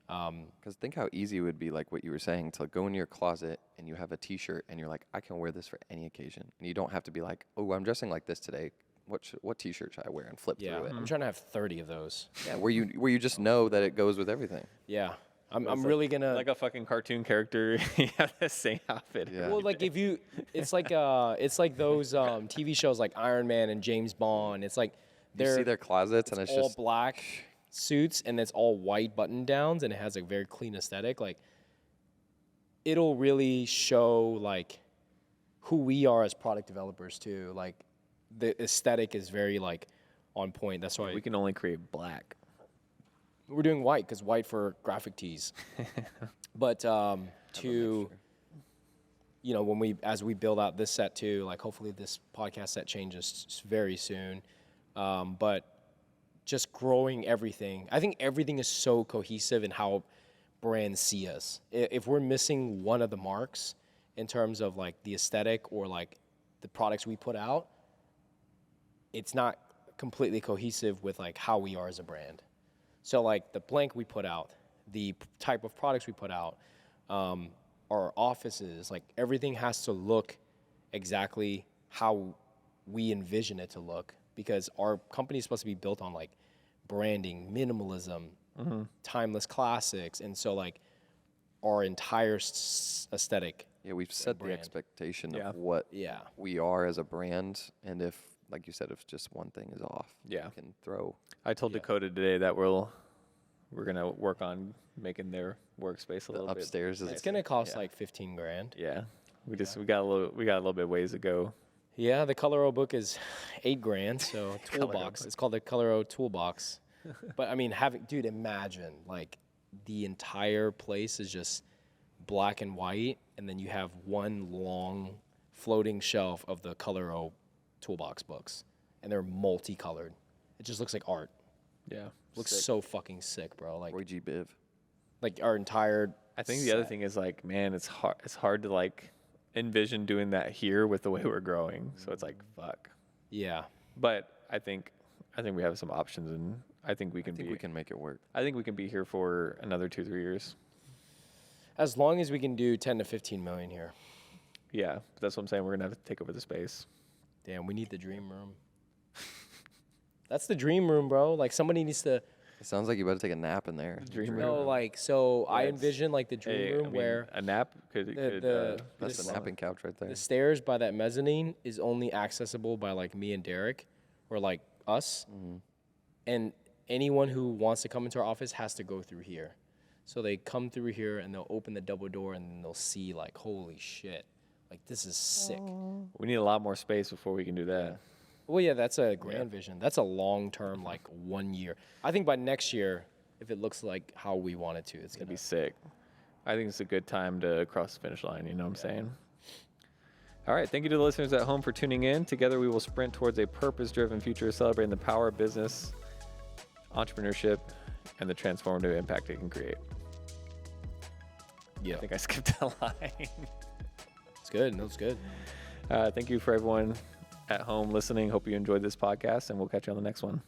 Because think how easy it would be, like what you were saying, to go in your closet and you have a T-shirt and you're like, I can wear this for any occasion, and you don't have to be like, oh, I'm dressing like this today. What T-shirt should I wear, and flip Yeah, through it. I'm trying to have 30 of those. Yeah, where you just know that it goes with everything. Yeah, I'm really gonna Like a fucking cartoon character. You have the same outfit. Yeah. Well, like it's like those TV shows like Iron Man and James Bond. It's like You see their closets, and it's all just black suits and it's all white button downs, and it has a very clean aesthetic. Like it'll really show like who we are as product developers too. Like the aesthetic is very like on point. That's why We can only create black. we're doing white, because white for graphic tees. But you know, as we build out this set too, like hopefully this podcast set changes very soon. But just growing everything, I think everything is so cohesive in how brands see us. If we're missing one of the marks in terms of like the aesthetic or like the products we put out, it's not completely cohesive with like how we are as a brand. So like the blank we put out, the type of products we put out, our offices, like everything has to look exactly how we envision it to look, because our company is supposed to be built on like branding, minimalism, timeless classics. And so like our entire aesthetic. yeah, we've set the brand. expectation Yeah. of what Yeah. we are as a brand, and if, like you said, if just one thing is off, Yeah. we can throw. I told Dakota today that we're gonna work on making their workspace a little bit. Upstairs is It's going to cost like 15 grand. Yeah, we got a little bit ways to go. Yeah, the Color O book is 8 grand, so toolbox. It's called the Color O toolbox. But I mean, dude, imagine like the entire place is just black and white, and then you have one long floating shelf of the Color O toolbox books, and they're multicolored. It just looks like art. Yeah. Looks Sick. so fucking sick, bro. Roy G. Biv. Like our entire. I think the other set. thing is like, man, it's hard to like envision doing that here with the way we're growing. So it's like, fuck. Yeah. But I think we have some options, and I think we can I think be. we can make it work. I think we can be here for another 2-3 years. As long as we can do 10 to 15 million here. Yeah, that's what I'm saying. We're gonna have to take over the space. Damn, we need the dream room. That's the dream room, bro. Like somebody needs to. It sounds like you better take a nap in there. Dream room. No, like so. I it's- envision like the dream Hey, room I mean, where a nap could. the- That's This- the napping couch right there. the stairs by that mezzanine is only accessible by like me and Derek, or like us, and anyone who wants to come into our office has to go through here. So they come through here and they'll open the double door and then they'll see like, holy shit, like this is sick. we need a lot more space before we can do that. Well, yeah, that's a grand vision. That's a long term, like 1 year. I think by next year, if it looks like how we want it to, it's It'd gonna be sick. I think it's a good time to cross the finish line. You know what I'm saying? All right. Thank you to the listeners at home for tuning in. Together, we will sprint towards a purpose-driven future, celebrating the power of business, entrepreneurship, and the transformative impact it can create. Yeah, I think I skipped a line. it's good. No, it's good. Thank you for everyone at home listening. Hope you enjoyed this podcast, and we'll catch you on the next one.